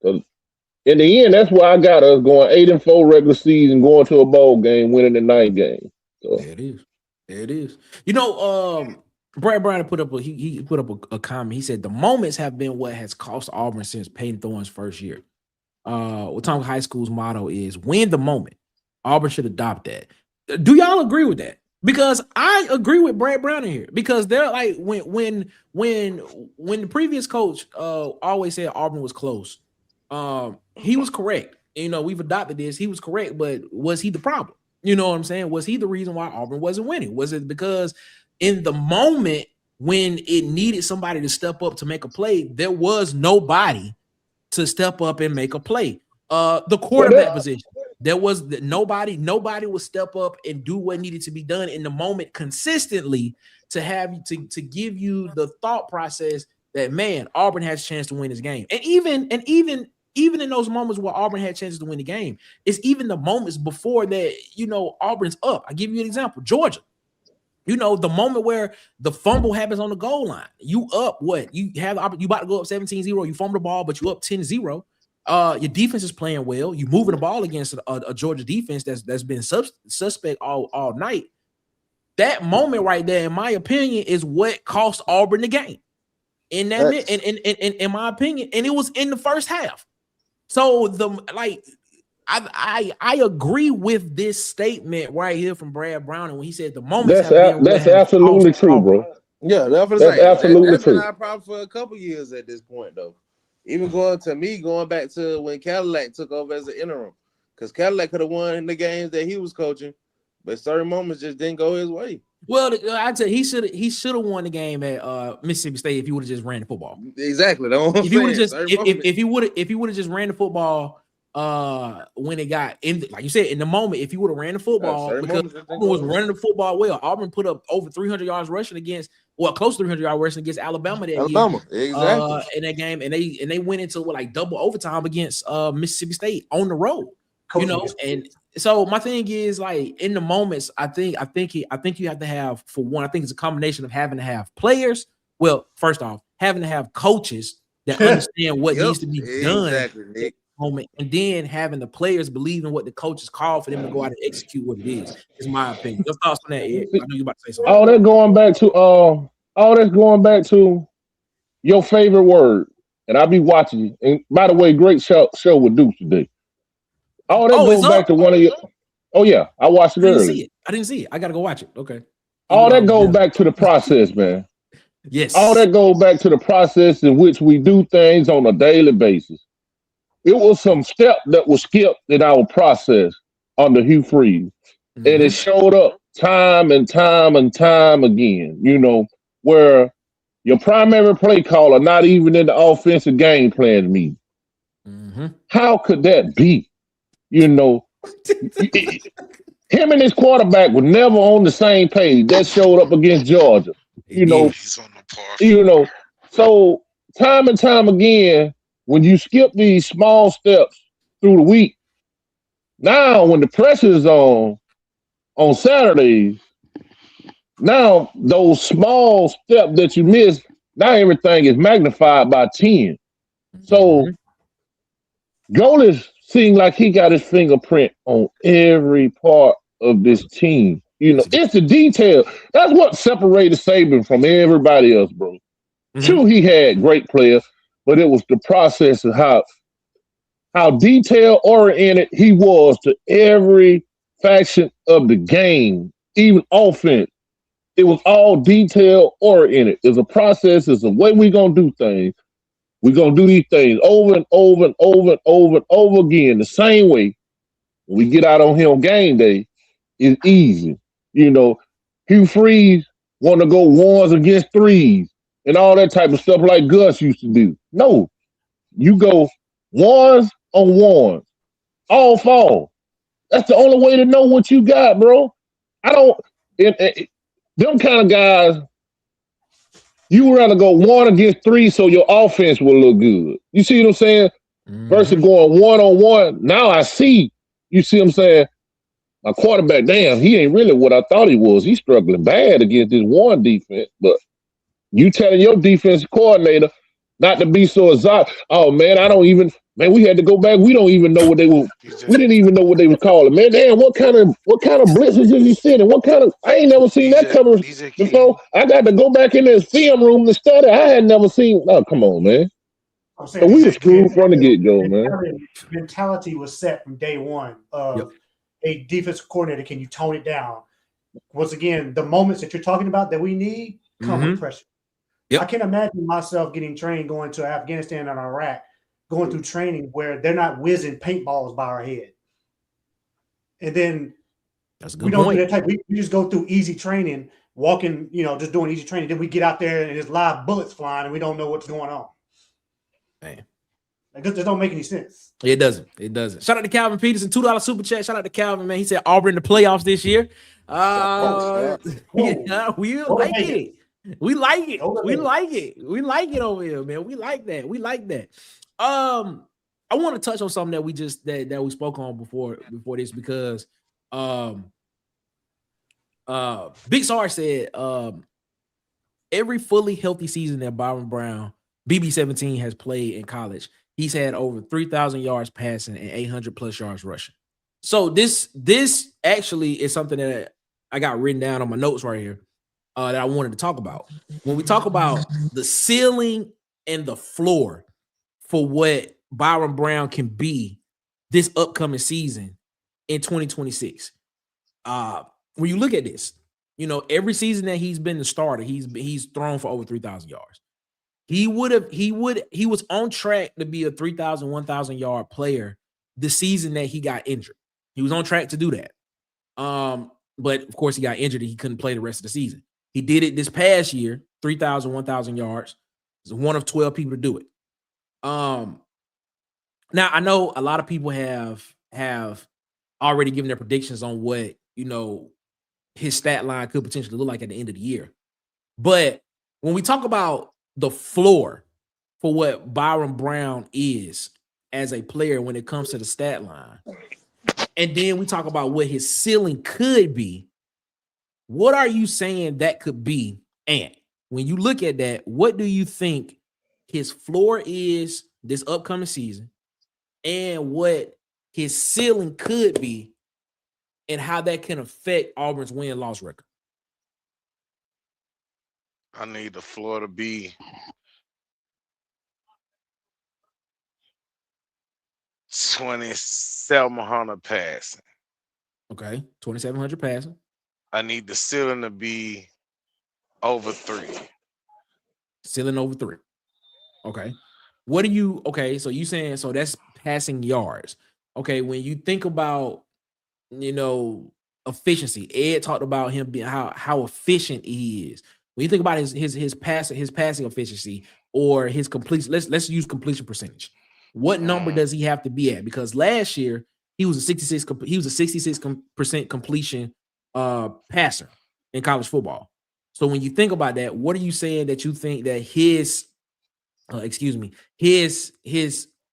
In the end, that's why I got us going 8-4 regular season, going to a bowl game, winning the 9th game. So there it is. There it is. You know, Brad Brown put up he put up a comment. He said the moments have been what has cost Auburn since Peyton Thorne's first year. Wetumpka High School's motto is win the moment. Auburn should adopt that. Do y'all agree with that? Because I agree with Brad Brown in here. Because they're like when the previous coach always said Auburn was close. He was correct. You know, we've adopted this. He was correct, but was he the problem? You know what I'm saying? Was he the reason why Auburn wasn't winning? Was it because in the moment when it needed somebody to step up to make a play, there was nobody to step up and make a play? The quarterback position, there was nobody would step up and do what needed to be done in the moment consistently to have to give you the thought process that, man, Auburn has a chance to win this game. And even in those moments where Auburn had chances to win the game, it's even the moments before that, you know, Auburn's up. I'll give you an example. Georgia. You know, the moment where the fumble happens on the goal line, you up what? You about to go up 17-0, you fumble the ball, but you up 10-0. Your defense is playing well. You moving the ball against a Georgia defense that's been suspect all night. That moment right there, in my opinion, is what cost Auburn the game. In my opinion, and it was in the first half. So I agree with this statement right here from Brad Brown, and when he said the moments that's absolutely true, bro. Yeah, that's absolutely true. Been our problem for a couple years at this point, though. Even going back to when Cadillac took over as an interim, because Cadillac could have won the games that he was coaching, but certain moments just didn't go his way. Well, I'd say he should have won the game at Mississippi State if he would have just ran the football. Exactly. If he would have just ran the football when it got in, like you said, in the moment, if he would have ran the football, because Auburn was running the football well. Auburn put up over 300 yards rushing against, close to 300 yards rushing against Alabama that year, exactly, in that game, and they went into double overtime against Mississippi State on the road. And so my thing is, like, in the moments, I think you have to have, for one, I think it's a combination of having to have players. Well, first off, having to have coaches that understand what needs to be done at the moment, and then having the players believe in what the coaches call for them to go out and execute what it is my opinion. Your thoughts on that, Ed? I know you about to say something. All that's going back to your favorite word, and I'll be watching you. And by the way, great show with Deuce today. All that goes back to one of your. Oh yeah, I watched it earlier. I didn't see it. I gotta go watch it. Okay. All that goes back to the process, man. Yes. All that goes back to the process in which we do things on a daily basis. It was some step that was skipped in our process under Hugh Freeze, and it showed up time and time and time again. You know, where your primary play caller not even in the offensive game plan meeting. How could that be? You know, him and his quarterback were never on the same page. That showed up against Georgia. So time and time again, when you skip these small steps through the week, now when the pressure is on Saturdays, now those small steps that you missed, now everything is magnified by 10. So Golis seemed like he got his fingerprint on every part of this team. You know, it's the detail. That's what separated Saban from everybody else, bro. True, he had great players, but it was the process of how detail oriented he was to every faction of the game, even offense. It was all detail oriented. It's a process. It's a way we're gonna do things. We're going to do these things over and over and over and over and over again, the same way. When we get out on here on game day, it's easy. You know, Hugh Freeze want to go ones against threes and all that type of stuff like Gus used to do. No, you go ones on ones, all fall. That's the only way to know what you got, bro. Them kind of guys, you would rather go one against three so your offense will look good. You see what I'm saying? Versus going one-on-one. Now I see, you see what I'm saying? My quarterback, damn, he ain't really what I thought he was. He's struggling bad against this one defense. But you telling your defensive coordinator not to be so exotic. Oh, man, we had to go back. We don't even know what they were. We didn't even know what they were calling. Man, damn, what kind of blitzes is he sending? I ain't never seen that cover before. I got to go back in this film room to study. I had never seen. Oh, come on, man. So we were screwed from the get-go, man. Mentality was set from day one of a defensive coordinator. Can you tone it down? Once again, the moments that you're talking about that we need come with pressure. I can't imagine myself getting trained going to Afghanistan and Iraq, going through training where they're not whizzing paintballs by our head. And then we don't do that type. We just go through easy training, walking, just doing easy training. Then we get out there and there's live bullets flying and we don't know what's going on. Man. This don't make any sense. It doesn't. Shout out to Calvin Peterson, $2 super chat. Shout out to Calvin, man. He said Auburn in the playoffs this year. We like it. We like it. We like it. We like it over here, man. We like that. I want to touch on something that we just that we spoke on before this, because Big Sar said, every fully healthy season that Byrum Brown, BB17, has played in college, he's had over 3,000 yards passing and 800 plus yards rushing. So this actually is something that I got written down on my notes right here that I wanted to talk about. When we talk about the ceiling and the floor for what Byrum Brown can be this upcoming season in 2026. When you look at this, you know, every season that he's been the starter, he's thrown for over 3,000 yards. He was on track to be a 3,000, 1,000 yard player the season that he got injured. He was on track to do that. But of course he got injured and he couldn't play the rest of the season. He did it this past year, 3,000, 1,000 yards. He's one of 12 people to do it. Now I know a lot of people have already given their predictions on what, you know, his stat line could potentially look like at the end of the year. But when we talk about the floor for what Byrum Brown is as a player when it comes to the stat line, and then we talk about what his ceiling could be, what are you saying that could be? And when you look at that, what do you think his floor is this upcoming season and what his ceiling could be and how that can affect Auburn's win-loss record? I need the floor to be 2,700 passing. Okay, 2,700 passing. I need the ceiling to be over 3. Ceiling over 3. Okay. What do you, okay, so you saying, so that's passing yards. Okay, when you think about, you know, efficiency, Ed talked about him being how efficient he is. When you think about his passing efficiency or his completion, let's use completion percentage. What number does he have to be at? Because last year he was a 66% completion passer in college football. So when you think about that, what are you saying that you think that his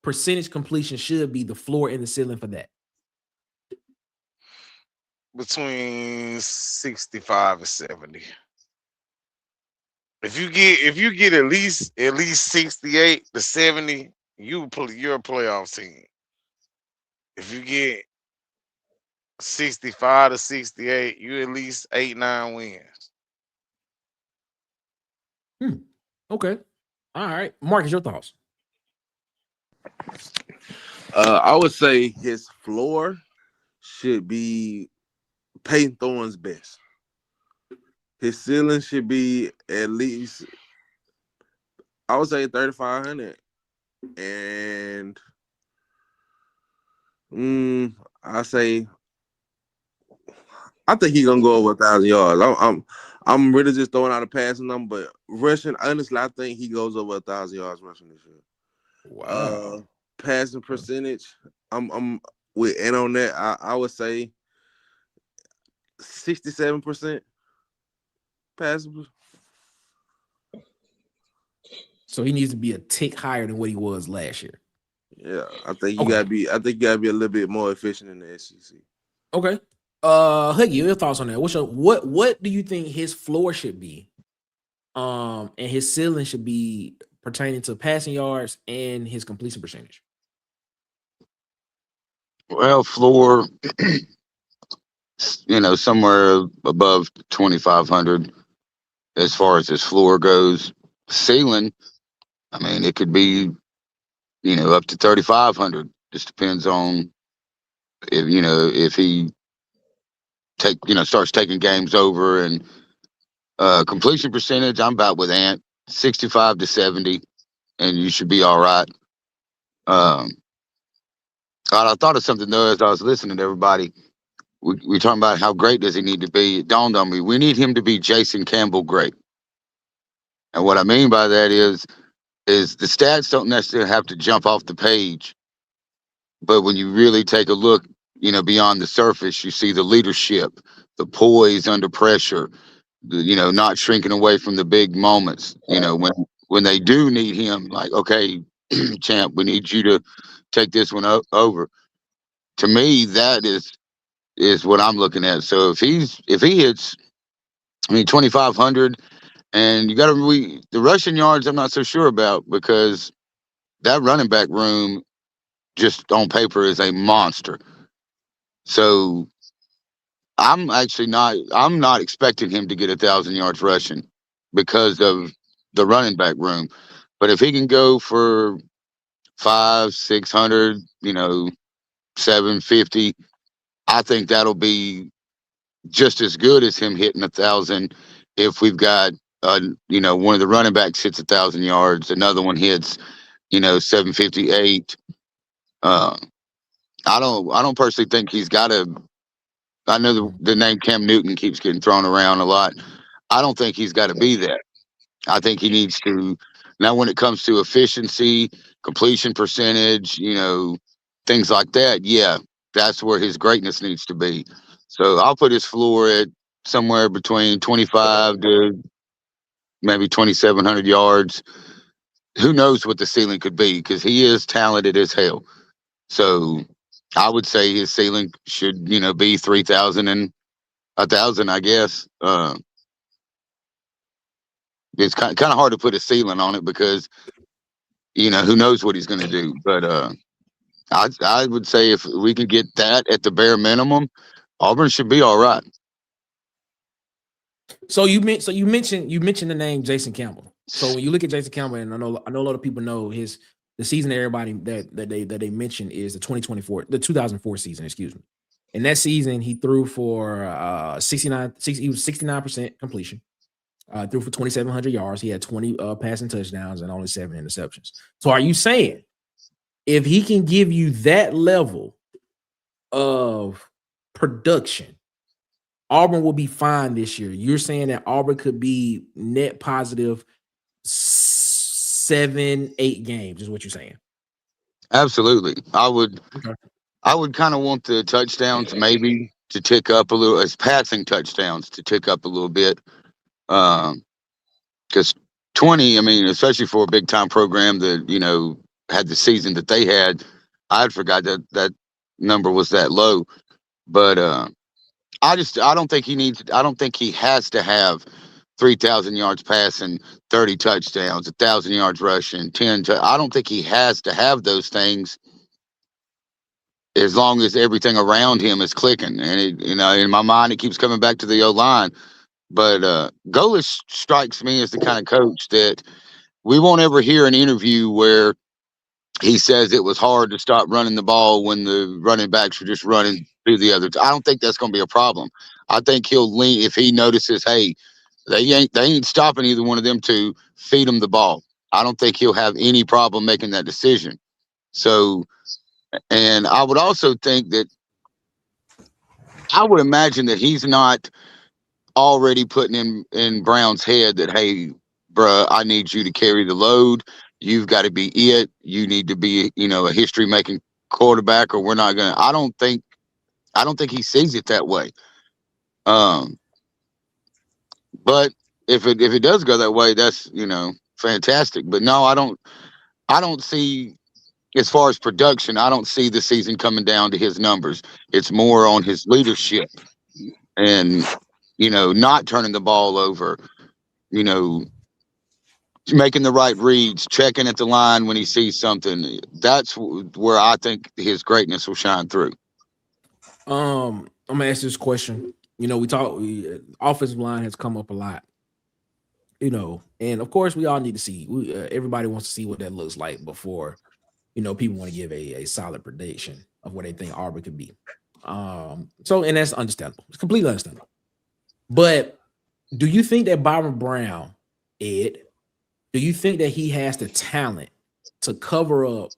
percentage completion should be the floor and the ceiling for that? Between 65 and 70. If you get at least 68 to 70, you're a playoff team. If you get 65 to 68, you at least 8-9 wins. Okay. All right. Marcus, your thoughts? I would say his floor should be Peyton Thorne's best. His ceiling should be at least, I would say 3,500. And I think he's gonna go over 1,000 yards. I'm really just throwing out a passing number, but rushing, honestly, I think he goes over 1,000 yards rushing this year. Wow. Passing percentage, I'm with in on that. I would say 67% passing. So he needs to be a tick higher than what he was last year. Yeah, I think you gotta be. I think you gotta be a little bit more efficient in the SEC. Okay. Huggy, your thoughts on that? What do you think his floor should be? And his ceiling should be pertaining to passing yards and his completion percentage. Well, floor, you know, somewhere above 2,500 as far as his floor goes. Ceiling, I mean, it could be, you know, up to 3,500. Just depends on if he starts taking games over. And completion percentage, I'm about with Ant, 65 to 70, and you should be all right. I thought of something though as I was listening to everybody. We're talking about how great does he need to be. It dawned on me, we need him to be Jason Campbell great. And what I mean by that is the stats don't necessarily have to jump off the page. But when you really take a look, you know, beyond the surface, you see the leadership, the poise under pressure, not shrinking away from the big moments. You know, when they do need him, like, okay, champ, we need you to take this one over. To me, that is is what I'm looking at. So if he hits, 2,500, and you got to the rushing yards, I'm not so sure about, because that running back room just on paper is a monster. So I'm not expecting him to get 1,000 yards rushing because of the running back room. But if he can go for 500, 600, 750, I think that'll be just as good as him hitting 1,000. If we've got one of the running backs hits 1,000 yards, another one hits 758. I don't personally think he's got to. I know the name Cam Newton keeps getting thrown around a lot. I don't think he's got to be that. I think he needs to. Now, when it comes to efficiency, completion percentage, things like that, yeah, that's where his greatness needs to be. So I'll put his floor at somewhere between 25 to maybe 2,700 yards. Who knows what the ceiling could be, because he is talented as hell. So I would say his ceiling should, be 3,000 and 1,000, I guess. It's kind of hard to put a ceiling on it because, who knows what he's going to do. But I would say if we can get that at the bare minimum, Auburn should be all right. So you mentioned the name Jason Campbell. So when you look at Jason Campbell, and I know a lot of people know the season that everybody that they mentioned is the 2004 season, excuse me. In that season, he threw for 69% completion. Threw for 2,700 yards. He had 20 passing touchdowns and only 7 interceptions. So are you saying if he can give you that level of production, Auburn will be fine this year? You're saying that Auburn could be net positive 7-8 games is what you're saying? Absolutely. I would kind of want the touchdowns maybe to tick up a little, as passing touchdowns to tick up a little bit. Because 20, especially for a big time program that, had the season that they had, I'd forgot that number was that low. But I don't think he has to have 3,000 yards passing, 30 touchdowns, 1,000 yards rushing, 10. I don't think he has to have those things, as long as everything around him is clicking. And in my mind, it keeps coming back to the O-line. But Golis strikes me as the kind of coach that we won't ever hear an interview where he says it was hard to stop running the ball when the running backs were just running through the others. I don't think that's going to be a problem. I think he'll lean if he notices, hey, they ain't stopping either one of them to feed them the ball. I don't think he'll have any problem making that decision. So, and I would also think that I would imagine that he's not already putting in Brown's head that, hey, bruh, I need you to carry the load. You've got to be it. You need to be, a history making quarterback, or we're not gonna. I don't think he sees it that way. But if it does go that way, that's fantastic. But no, I don't see, as far as production, I don't see the season coming down to his numbers. It's more on his leadership and not turning the ball over, making the right reads, checking at the line when he sees something. That's where I think his greatness will shine through. I'm gonna ask this question. Offensive line has come up a lot, and of course we all need to see. Everybody wants to see what that looks like before, people want to give a solid prediction of what they think Auburn could be. And that's understandable. It's completely understandable. But do you think that Byrum Brown, Ed, do you think that he has the talent to cover up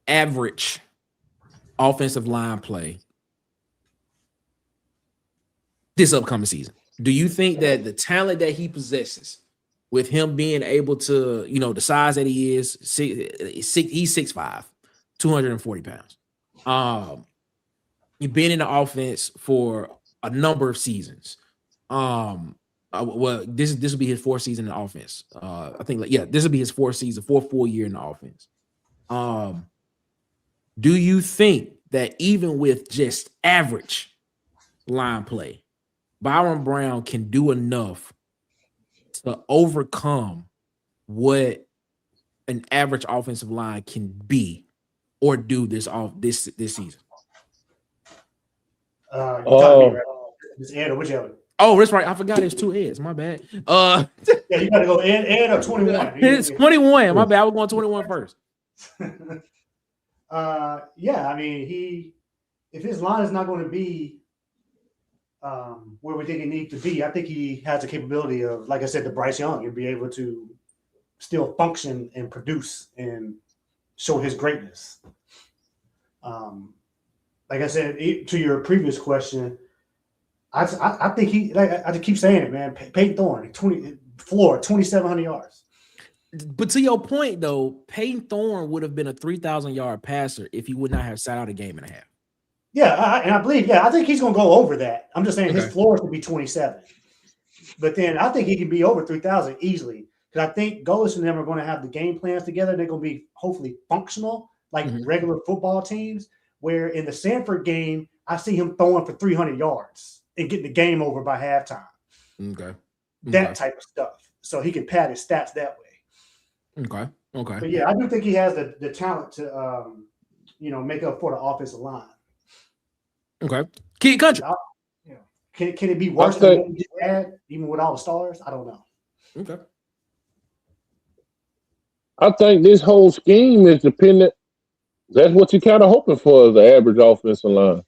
average offensive line play this upcoming season? Do you think that the talent that he possesses, with him being able to, the size that he is, he's 6'5", 240 pounds. You've been in the offense for a number of seasons. Well, this will be his 4th season in the offense. I think, this will be his 4th full year in the offense. Do you think that even with just average line play, Byrum Brown can do enough to overcome what an average offensive line can be or do this season. You're talking to me, right? It's Ed or whichever. Oh, that's right. I forgot it's 2 Eds. My bad. Yeah, you gotta go Ed or 21. It's 21. My bad. I was going 21 first. Yeah, I mean, if his line is not going to be where we think it needs to be, I think he has the capability of, like I said, the Bryce Young, and be able to still function and produce and show his greatness. Like I said, to your previous question, I think he, like I just keep saying it, man. Peyton Thorne, 2,700 yards. But to your point, though, Peyton Thorne would have been a 3,000-yard passer if he would not have sat out a game and a half. Yeah, I think he's going to go over that. I'm just saying his floor is to be 27. But then I think he can be over 3,000 easily, because I think Golis and them are going to have the game plans together. They're going to be hopefully functional, like regular football teams, where in the Sanford game, I see him throwing for 300 yards and getting the game over by halftime. Okay. That type of stuff. So he can pad his stats that way. Okay. But yeah, I do think he has the talent to make up for the offensive line. Okay. Kid Country. Can it be worse than what we just had, even with all the stars? I don't know. Okay. I think this whole scheme is dependent. That's what you're kind of hoping for as the average offensive line.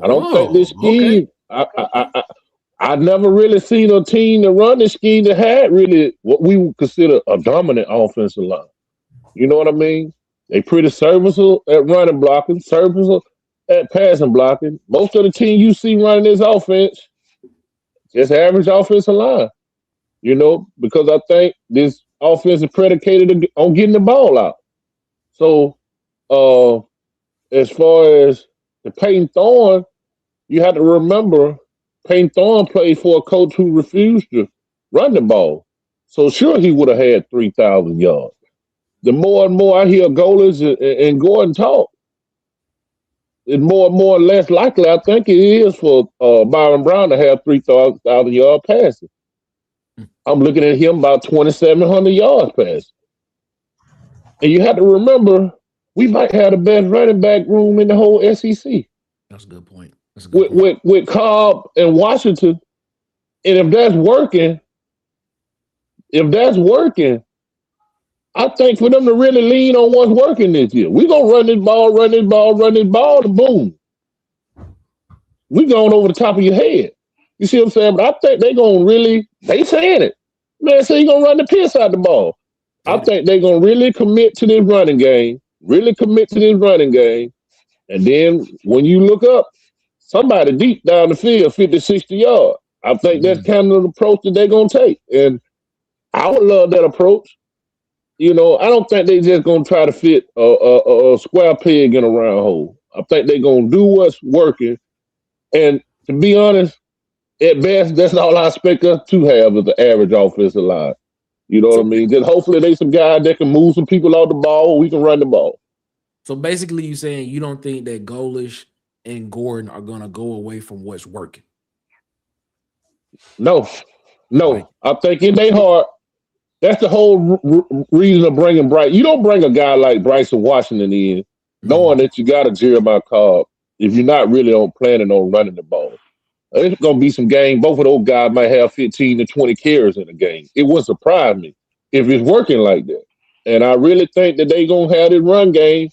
I don't think this scheme. Okay. I never really seen a team that run this scheme that had really what we would consider a dominant offensive line. You know what I mean? They pretty serviceable at running blocking, serviceable at passing blocking. Most of the team you see running this offense, just average offensive line. You know, because I think this offense is predicated on getting the ball out. So, as far as the Peyton Thorne, you have to remember Peyton Thorne played for a coach who refused to run the ball. So sure, he would have had 3,000 yards. The more and more I hear Golis and Gordon talk, it's more and more less likely I think it is for Byrum Brown to have 3,000 yard passes. I'm looking at him about 2,700 yards passing. And you have to remember, we might have the best running back room in the whole SEC. That's a good point. With Cobb and Washington. And if that's working, I think for them to really lean on what's working this year, we're going to run this ball, and boom. We're going over the top of your head. You see what I'm saying? But I think they're going to really, they saying it. Man, so you're going to run the piss out the ball. I think they're going to really commit to this running game, And then when you look up, somebody deep down the field, 50, 60 yards. I think that's kind of the approach that they're going to take. And I would love that approach. You know, I don't think they're just going to try to fit a square peg in a round hole. I think they're going to do what's working. And to be honest, at best, that's all I expect us to have as the average offensive line. You know what I mean? Just hopefully they some guys that can move some people off the ball, we can run the ball. So basically you're saying you don't think that Golis and Gordon are going to go away from what's working? No. I think in their heart, that's the whole reason of bringing Bryce. You don't bring a guy like Bryson Washington in knowing that you got a Jeremiah Cobb if you're not really planning on running the ball. There's going to be some game. Both of those guys might have 15 to 20 carries in a game. It wouldn't surprise me if it's working like that. And I really think that they're going to have this run game.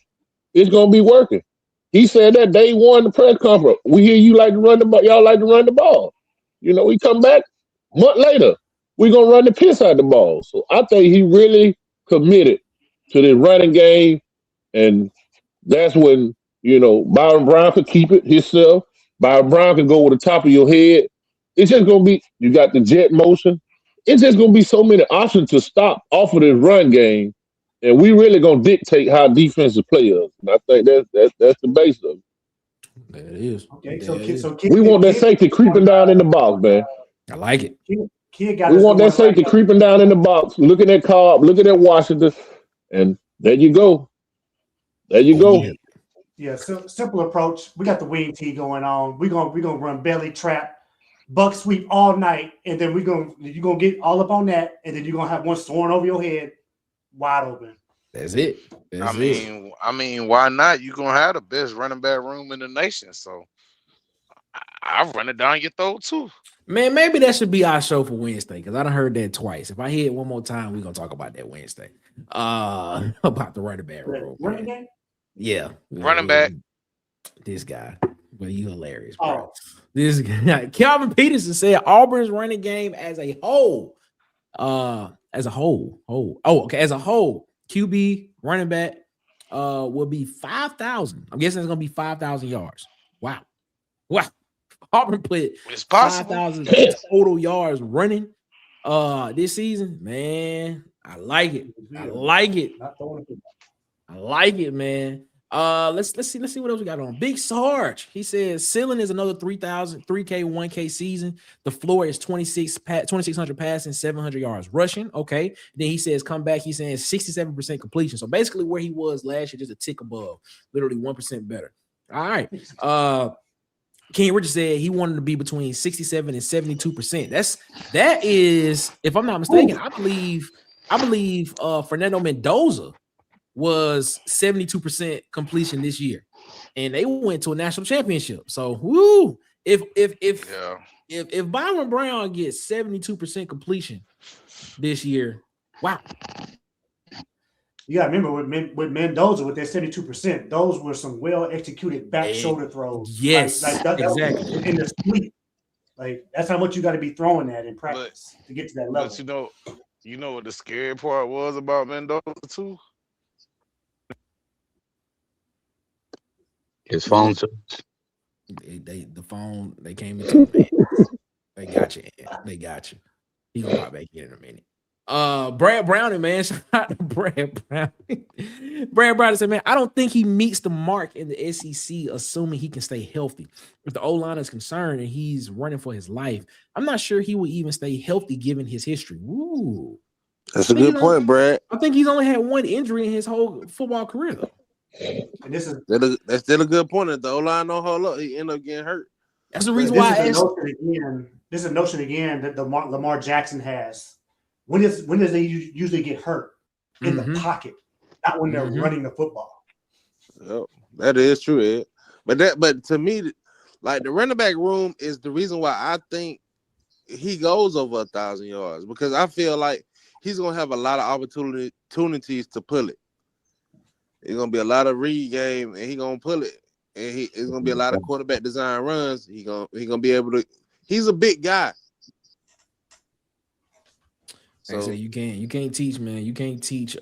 It's going to be working. He said that day one the press conference. We hear you like to run the ball. Y'all like to run the ball. You know, we come back a month later. We're going to run the piss out the ball. So I think he really committed to this running game. And that's when, you know, Byrum Brown could keep it himself. Byrum Brown can go over the top of your head. It's just going to be, you got the jet motion. It's just going to be so many options to stop off of this run game. And we really going to dictate how defensive play us. And I think that's the base of it. That is. Okay, so we want that safety creeping down in the box, man. I like it. We want that safety creeping down in the box, looking at Cobb, looking at Washington, and there you go. Yeah, so simple approach. We got the wing tee going on. We're gonna run belly trap, buck sweep all night, and then you're gonna get all up on that, and then you're gonna have one soaring over your head, wide open. That's it. I mean, why not? You're gonna have the best running back room in the nation. So I'll run it down your throat too. Man, maybe that should be our show for Wednesday because I done heard that twice. If I hear it one more time, we're gonna talk about that Wednesday. About the running back room. Running game? Yeah. Running back. This guy. Well, you hilarious, bro. This guy, Calvin Peterson said Auburn's running game as a whole. As a whole. As a whole, QB running back will be 5,000. I'm guessing it's gonna be 5,000 yards. Wow. Auburn put 5,000 total yards running this season. Man, I like it. I like it, man. Let's see what else we got on. Big Sarge. He says ceiling is another 3,000, 3K, 1K season. The floor is 2,600 passing, 700 yards rushing. Okay. Then he says come back. He's saying 67% completion. So basically where he was last year, just a tick above, literally 1% better. All right. King Richard said he wanted to be between 67 and 72%. That is, if I'm not mistaken, I believe Fernando Mendoza was 72% completion this year, and they went to a national championship. So, if Byrum Brown gets 72% completion this year, wow. You got to remember with Mendoza, with that 72%, those were some well-executed back shoulder throws. Yes, that exactly. in the sweep. Like, that's how much you got to be throwing at in practice to get to that level. But you know what the scary part was about Mendoza too? His phone. The phone, they came into it. They got you. He gonna pop back in a minute. Brad Browning, man. Shout out to Brad Browning. Brad Browning said, man, I don't think he meets the mark in the SEC, assuming he can stay healthy. If the O-line is concerned and he's running for his life, I'm not sure he will even stay healthy given his history. Woo. That's a good point, Brad. I think he's only had one injury in his whole football career, though. And that's still a good point. If the O-line don't hold up, he end up getting hurt. That's the reason why this is a notion again that Lamar Jackson has. When does they usually get hurt? In the pocket, not when they're running the football. Yep, that is true, Ed. But to me, like the running back room is the reason why I think he goes over 1,000 yards, because I feel like he's gonna have a lot of opportunities to pull it. It's gonna be a lot of read game, and he gonna pull it, and it's gonna be a lot of quarterback design runs. He gonna be able to. He's a big guy. So you can't teach, man. You can't teach.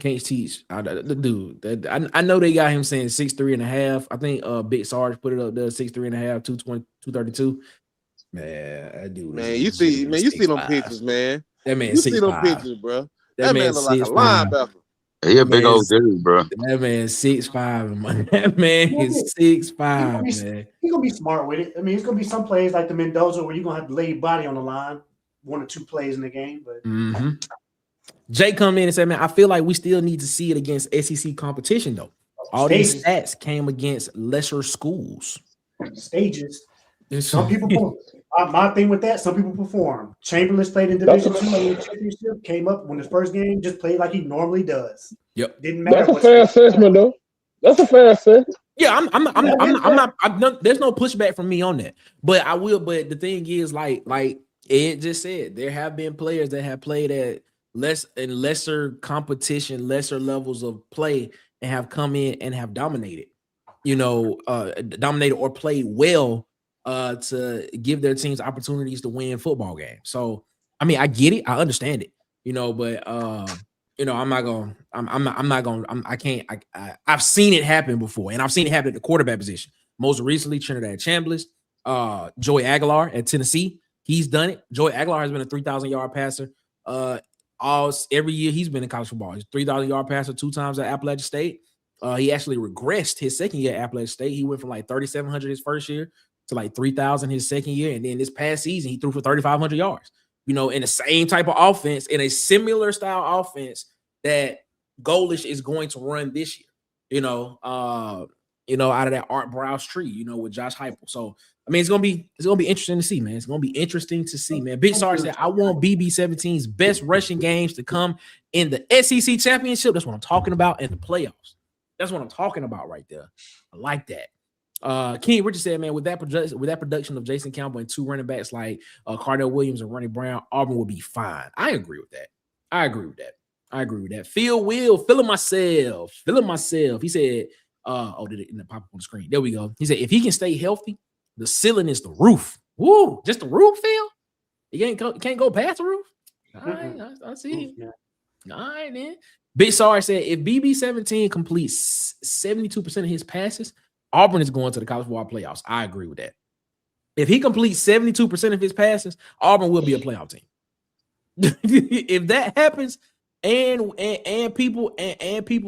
Can't teach the dude. I know they got him saying 6'3.5". I think Big Sarge put it up there 6'3.5", 220, 232. Man, that dude. Man, you see them pictures, man. That man, you see them pictures, bro. That man look like a 6'5". linebacker. He a big old dude, bro. That man 6'5". That man is 6'5", man. He's gonna be smart with it. I mean, it's gonna be some plays like the Mendoza where you're gonna have to lay your body on the line. 1 or 2 plays in the game, but Jay come in and said, man, I feel like we still need to see it against SEC competition, though. All these stats came against lesser schools. Stages. Some people my thing with that, some people perform. Chamberlain played in Division 2 championship, came up when his first game, just played like he normally does. Yep. Didn't matter. That's a fair assessment, though. That's a fair assessment. Yeah, I'm not. There's no pushback from me on that. But I will. But the thing is, like Ed just said, there have been players that have played at lesser competition, lesser levels of play, and have come in and have dominated. Dominated or played well to give their teams opportunities to win football games. So, I mean, I get it, I understand it, but I've seen it happen before, and I've seen it happen at the quarterback position. Most recently, Trinidad Chambliss, Joey Aguilar at Tennessee. He's done it. Joey Aguilar has been a 3,000-yard passer every year he's been in college football. He's a 3,000-yard passer 2 times at Appalachian State. He actually regressed his second year at Appalachian State. He went from like 3,700 his first year to like 3,000 his second year. And then this past season, he threw for 3,500 yards, in the same type of offense, in a similar style offense that Golish is going to run this year. out of that Art Browse tree, with Josh Heupel. So I mean, it's gonna be interesting to see, man. It's gonna be interesting to see, man. Big Sarge said, I want BB17's best rushing games to come in the SEC championship. That's what I'm talking about, in the playoffs. That's what I'm talking about right there. I like that. King Richard said, man, with that production of Jason Campbell and 2 running backs like Cardell Williams and Ronnie Brown, Auburn will be fine. I agree with that. Feeling myself. He said, did it pop up on the screen? There we go. He said, if he can stay healthy, the ceiling is the roof. Woo, just the roof, Phil? You can't go past the roof? All right, I see it. All right, man. Big Sarge said, if BB17 completes 72% of his passes, Auburn is going to the college football playoffs. I agree with that. If he completes 72% of his passes, Auburn will be a playoff team. If that happens, and people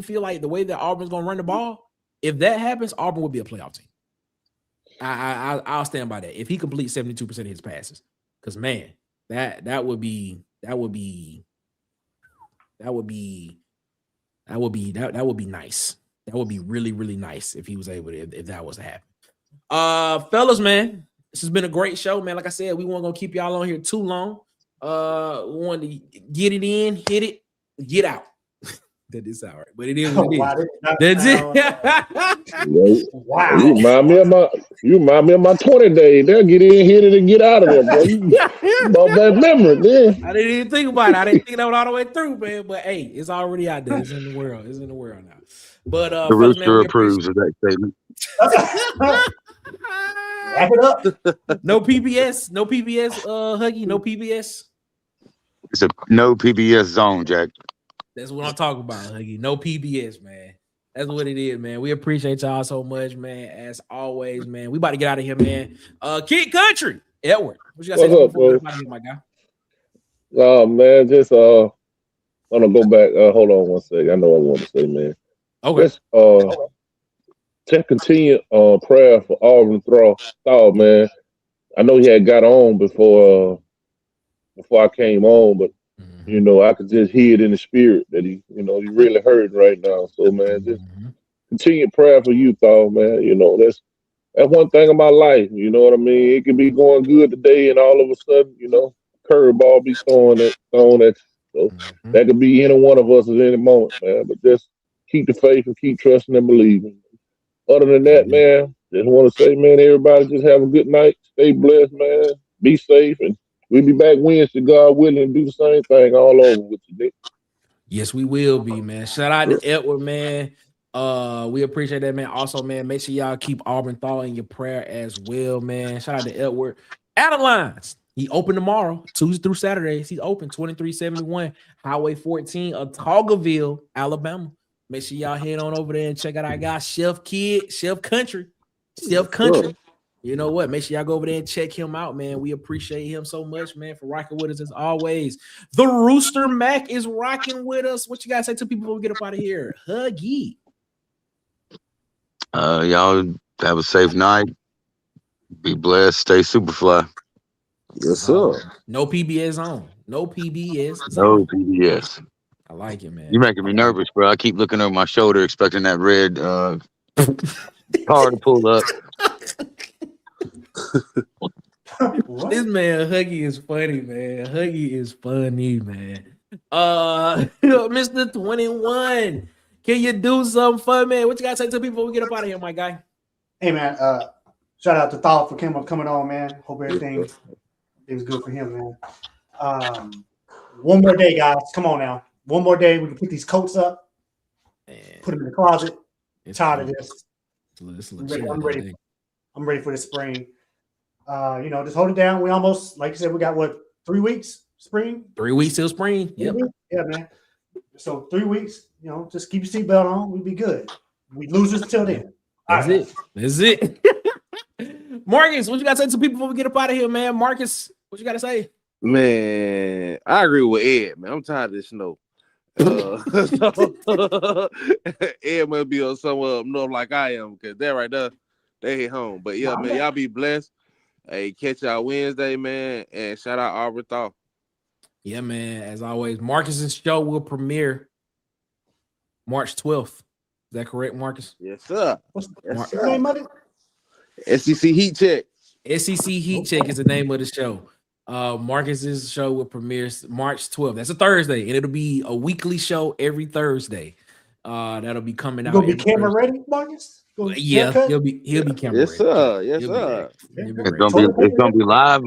feel like the way that Auburn's going to run the ball, if that happens, Auburn will be a playoff team. I'll stand by that. If he completes 72% of his passes, because man, that would be nice. That would be really, really nice if he was able to, if that was to happen. Fellas, man, this has been a great show, man. Like I said, we weren't gonna keep y'all on here too long. We wanted to get it in, hit it, get out. That is all right, but it is what it is. That's it. Wow. You remind me of my 20 days. They'll get in, hit it, and get out of there, bro. About that memory, man. I didn't even think about it. I didn't think that one all the way through, man. But hey, it's already out there. It's in the world. It's in the world now. But the rooster approves of that statement. Wrap it up. No PBS, Huggy, no PBS. It's a no PBS zone, Jack. That's what I'm talking about, Huggy. No PBS, man. That's what it is, man. We appreciate y'all so much, man. As always, man. We about to get out of here, man. Kid Country, Edward. What you got to say before we get out of here, my guy? Man, just I'm gonna go back. Hold on one second. I know what I want to say, man. Okay. Just continue prayer for Auburn Thaw, man. I know he had got on before I came on, but I could just hear it in the spirit that he really hurt right now. So man, just continue prayer for you, Thaw, man. That's one thing about life. You know what I mean? It could be going good today, and all of a sudden, curveball be thrown at you. So that could be any one of us at any moment, man. But just keep the faith and keep trusting and believing. Other than that, man, just want to say, man, everybody just have a good night. Stay blessed, man. Be safe, and we'll be back Wednesday, God willing, and do the same thing all over with you, Nick. Yes, we will be, man. Shout out to Edward, man. We appreciate that, man. Also, man, make sure y'all keep Auburn Thaw in your prayer as well, man. Shout out to Edward. Adam Lines, he open tomorrow, Tuesday through Saturdays. He's open 2371 Highway 14, Otaugaville, Alabama. Make sure y'all head on over there and check out our guy, Chef Country. You know what? Make sure y'all go over there and check him out, man. We appreciate him so much, man, for rocking with us as always. The Rooster Mac is rocking with us. What you guys say to people before we get up out of here? Huggy. Y'all have a safe night. Be blessed. Stay super fly. Yes, sir. No PBS on. No PBS. No PBS. I like it, man. You're making me nervous, bro. I keep looking over my shoulder, expecting that red car to pull up. This man Huggy is funny, man. Huggy is funny, man. Mr. 21, can you do something for me? What you gotta say to people before we get up out of here, my guy? Hey, man. Shout out to Thaw for coming on, man. Hope everything is good for him, man. One more day, guys. Come on now. One more day. We can put these coats up, put them in the closet. Tired of this. I'm ready for the spring. Just hold it down. We almost, like you said, we got 3 weeks spring? 3 weeks till spring. Yep. Yeah, man. So 3 weeks, just keep your seatbelt on. We'll be good. We losers until then. That's it. Marcus, what you got to say to people before we get up out of here, man? Marcus, what you got to say? Man, I agree with Ed, man. I'm tired of this snow. Ed must be on somewhere up north like I am, because they're right there. They hit home. But yeah, man, y'all be blessed. Hey, catch y'all Wednesday, man. And shout out Auburn Thaw. Yeah, man. As always, Marcus's show will premiere March 12th. that correct, Marcus? Yes, sir. What's Yes, the sir. name of it? SEC Heat Check. SEC Heat Check is the name of the show. Marcus's show will premiere March 12th. That's a Thursday, and it'll be a weekly show every Thursday. That'll be coming out. You gonna be camera ready, Marcus? Yeah, haircut? he'll be camera Yes, ready. sir. Yes, He'll sir. He'll be It's ready. gonna be live.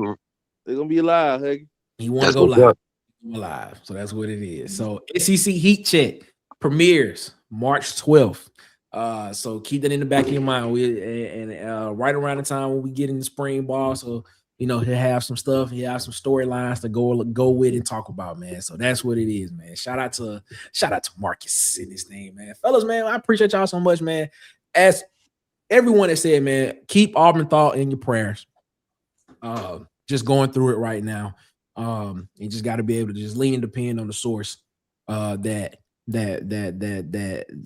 They're gonna be live, Huggy. He want to That's go what's live. up. Live, so that's what it is. So SEC Heat Check premieres March 12th. So keep that in the back of your mind. Right around the time when we get in the spring ball, so he'll have some stuff. He'll have some storylines to go with and talk about, man. So that's what it is, man. Shout out to Marcus in this thing, man. Fellas, man, I appreciate y'all so much, man. As everyone has said, man, keep Auburn Thaw in your prayers. Just going through it right now. You just got to be able to just lean and depend on the source that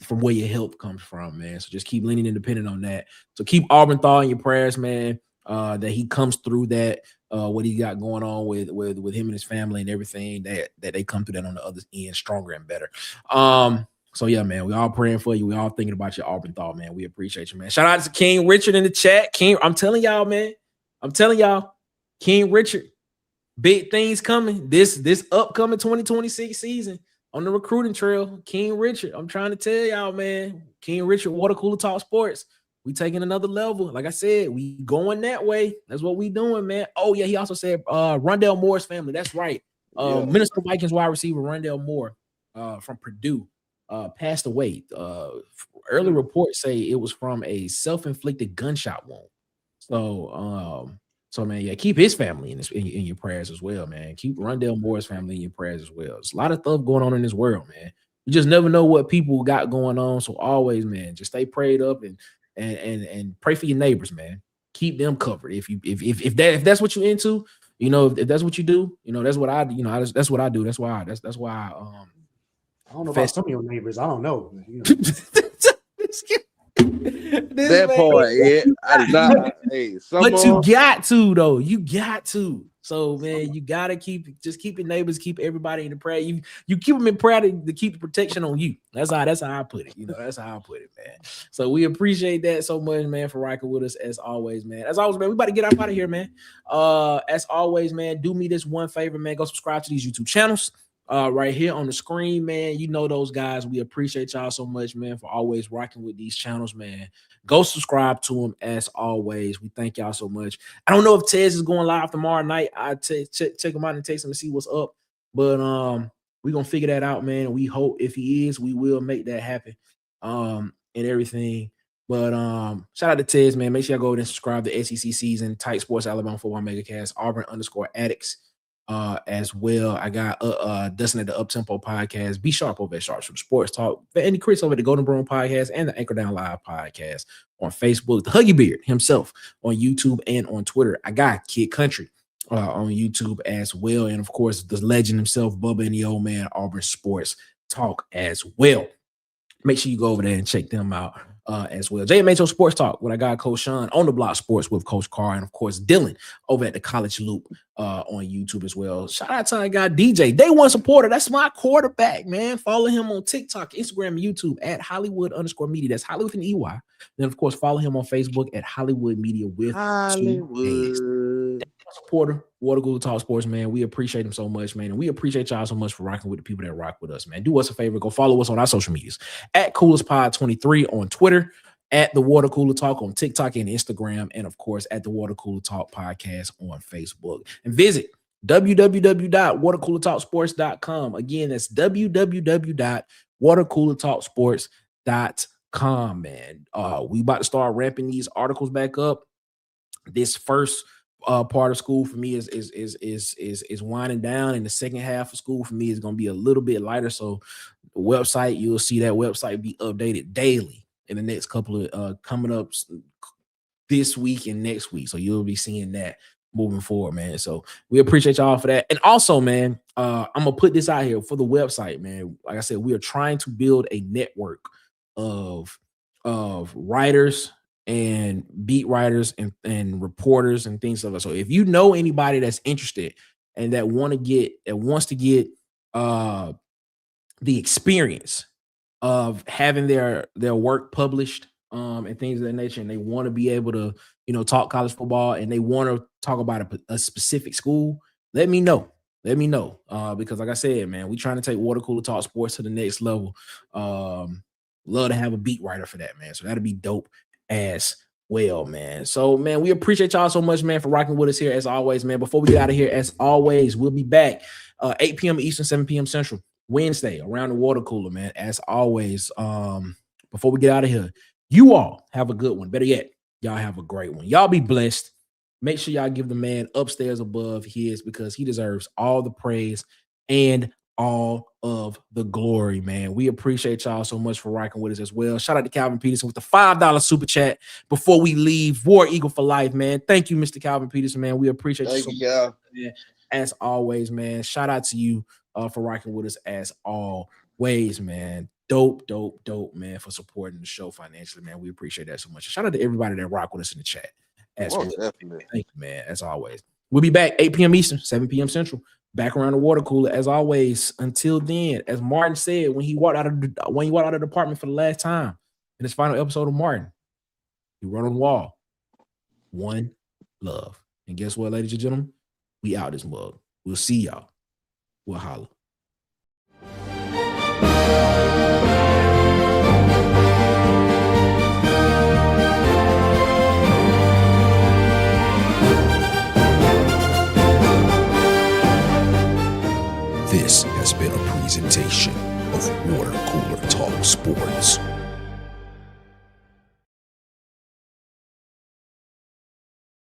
from where your help comes from, man. So just keep leaning and depending on that. So keep Auburn Thaw in your prayers, man. That he comes through that, what he got going on with him and his family and everything, that they come through that on the other end stronger and better. So yeah, man, we all praying for you. We all thinking about your Auburn Thaw, man. We appreciate you, man. Shout out to King Richard in the chat. King, I'm telling y'all, man. King Richard, big things coming this upcoming 2026 season on the recruiting trail. King Richard, I'm trying to tell y'all, man. King Richard, Water Cooler Talk Sports. We taking another level. Like I said, we going that way. That's what we doing, man. Oh yeah, he also said Rondell Moore's family. That's right. Minnesota Vikings wide receiver Rondell Moore from Purdue passed away. Early reports say it was from a self-inflicted gunshot wound. So man, yeah, keep his family in your prayers as well, man. Keep Rondell Moore's family in your prayers as well. There's a lot of stuff going on in this world, man. You just never know what people got going on. So always, man, just stay prayed up and pray for your neighbors, man. Keep them covered. If that's what you're into, if that's what you do, that's what I do. That's what I do. That's why I don't know about some of your neighbors. I don't know. That part, yeah. I did not. Hey, but you got to though. You got to. So man, you gotta keep your neighbors, keep everybody in the prayer. You keep them in prayer to keep the protection on you. That's how I put it. That's how I put it, man. So we appreciate that so much, man, for rocking with us as always, man. As always, man, we about to get out of here, man. As always, man, do me this one favor, man. Go subscribe to these YouTube channels. Right here on the screen, man. You know those guys. We appreciate y'all so much, man, for always rocking with these channels, man. Go subscribe to them as always. We thank y'all so much. I don't know if Tez is going live tomorrow night. I check him out and text him to see what's up. But we're gonna figure that out, man. We hope if he is, we will make that happen. And everything. But shout out to Tez, man. Make sure y'all go and subscribe to SEC Season, Tight Sports, Alabama Football Megacast, Auburn_Addicts. As well. I got Dustin at the Uptempo podcast. Be sharp over at Sharps from Sports Talk. Andy Chris over at the Golden Broom podcast and the Anchor Down Live podcast on Facebook. The Huggy Beard himself on YouTube and on Twitter. I got Kid Country on YouTube as well. And of course, the legend himself, Bubba and the Old Man, Auburn Sports Talk as well. Make sure you go over there and check them out as well. JMHO Sports Talk with our guy Coach Sean, On the Block Sports with Coach Carr, and of course Dylan over at the College Loop on YouTube as well. Shout out to our guy DJ, Day One supporter. That's my quarterback, man. Follow him on TikTok, Instagram, and YouTube at Hollywood_media. That's Hollywood and EY. Then of course follow him on Facebook at Hollywood Media with Hollywood. Supporter, Water Cooler Talk Sports, man. We appreciate him so much, man. And we appreciate y'all so much for rocking with the people that rock with us, man. Do us a favor, go follow us on our social medias at CoolersPod23 on Twitter, at the Water Cooler Talk on TikTok and Instagram, and of course at the Water Cooler Talk Podcast on Facebook. And visit www.watercoolertalksports.com. Again, that's www.watercoolertalksports.com, man. We about to start ramping these articles back up. This first part of school for me is winding down, and the second half of school for me is going to be a little bit lighter. So the website, you'll see that website be updated daily in the next couple of coming up this week and next week. So you'll be seeing that moving forward, man. So we appreciate y'all for that. And also, man, I'm gonna put this out here for the website, man. Like I said, we are trying to build a network of writers and beat writers and reporters and things like that. So if you know anybody that's interested and that wants to get the experience of having their work published and things of that nature, and they want to be able to, you know, talk college football and they want to talk about a specific school, let me know. Let me know. Because like I said, man, we trying to take Water Cooler Talk Sports to the next level. Love to have a beat writer for that, man. So that'll be dope as well, man. So, man, we appreciate y'all so much, man, for rocking with us here as always, man. Before we get out of here, as always, we'll be back 8 p.m. Eastern, 7 p.m. Central, Wednesday, around the water cooler, man. As always, before we get out of here, you all have a good one. Better yet, y'all have a great one. Y'all be blessed. Make sure y'all give the man upstairs above his, because he deserves all the praise and all of the glory, man. We appreciate y'all so much for rocking with us as well. Shout out to Calvin Peterson with the $5 super chat before we leave. War Eagle for life, man. Thank you, Mr. Calvin Peterson, man. We appreciate you so much, man. As always, man. Shout out to you for rocking with us as always, man. Dope, man, for supporting the show financially, man. We appreciate that so much. Shout out to everybody that rock with us in the chat. As well. Definitely. Thank you, man. As always. We'll be back 8 p.m. Eastern, 7 p.m. Central. Back around the water cooler as always. Until then, as Martin said when he walked out of the department for the last time in his final episode of Martin, he wrote on the wall, one love. And guess what, ladies and gentlemen? We out this mug. We'll see y'all. We'll holla. This has been a presentation of Water Cooler Talk Sports.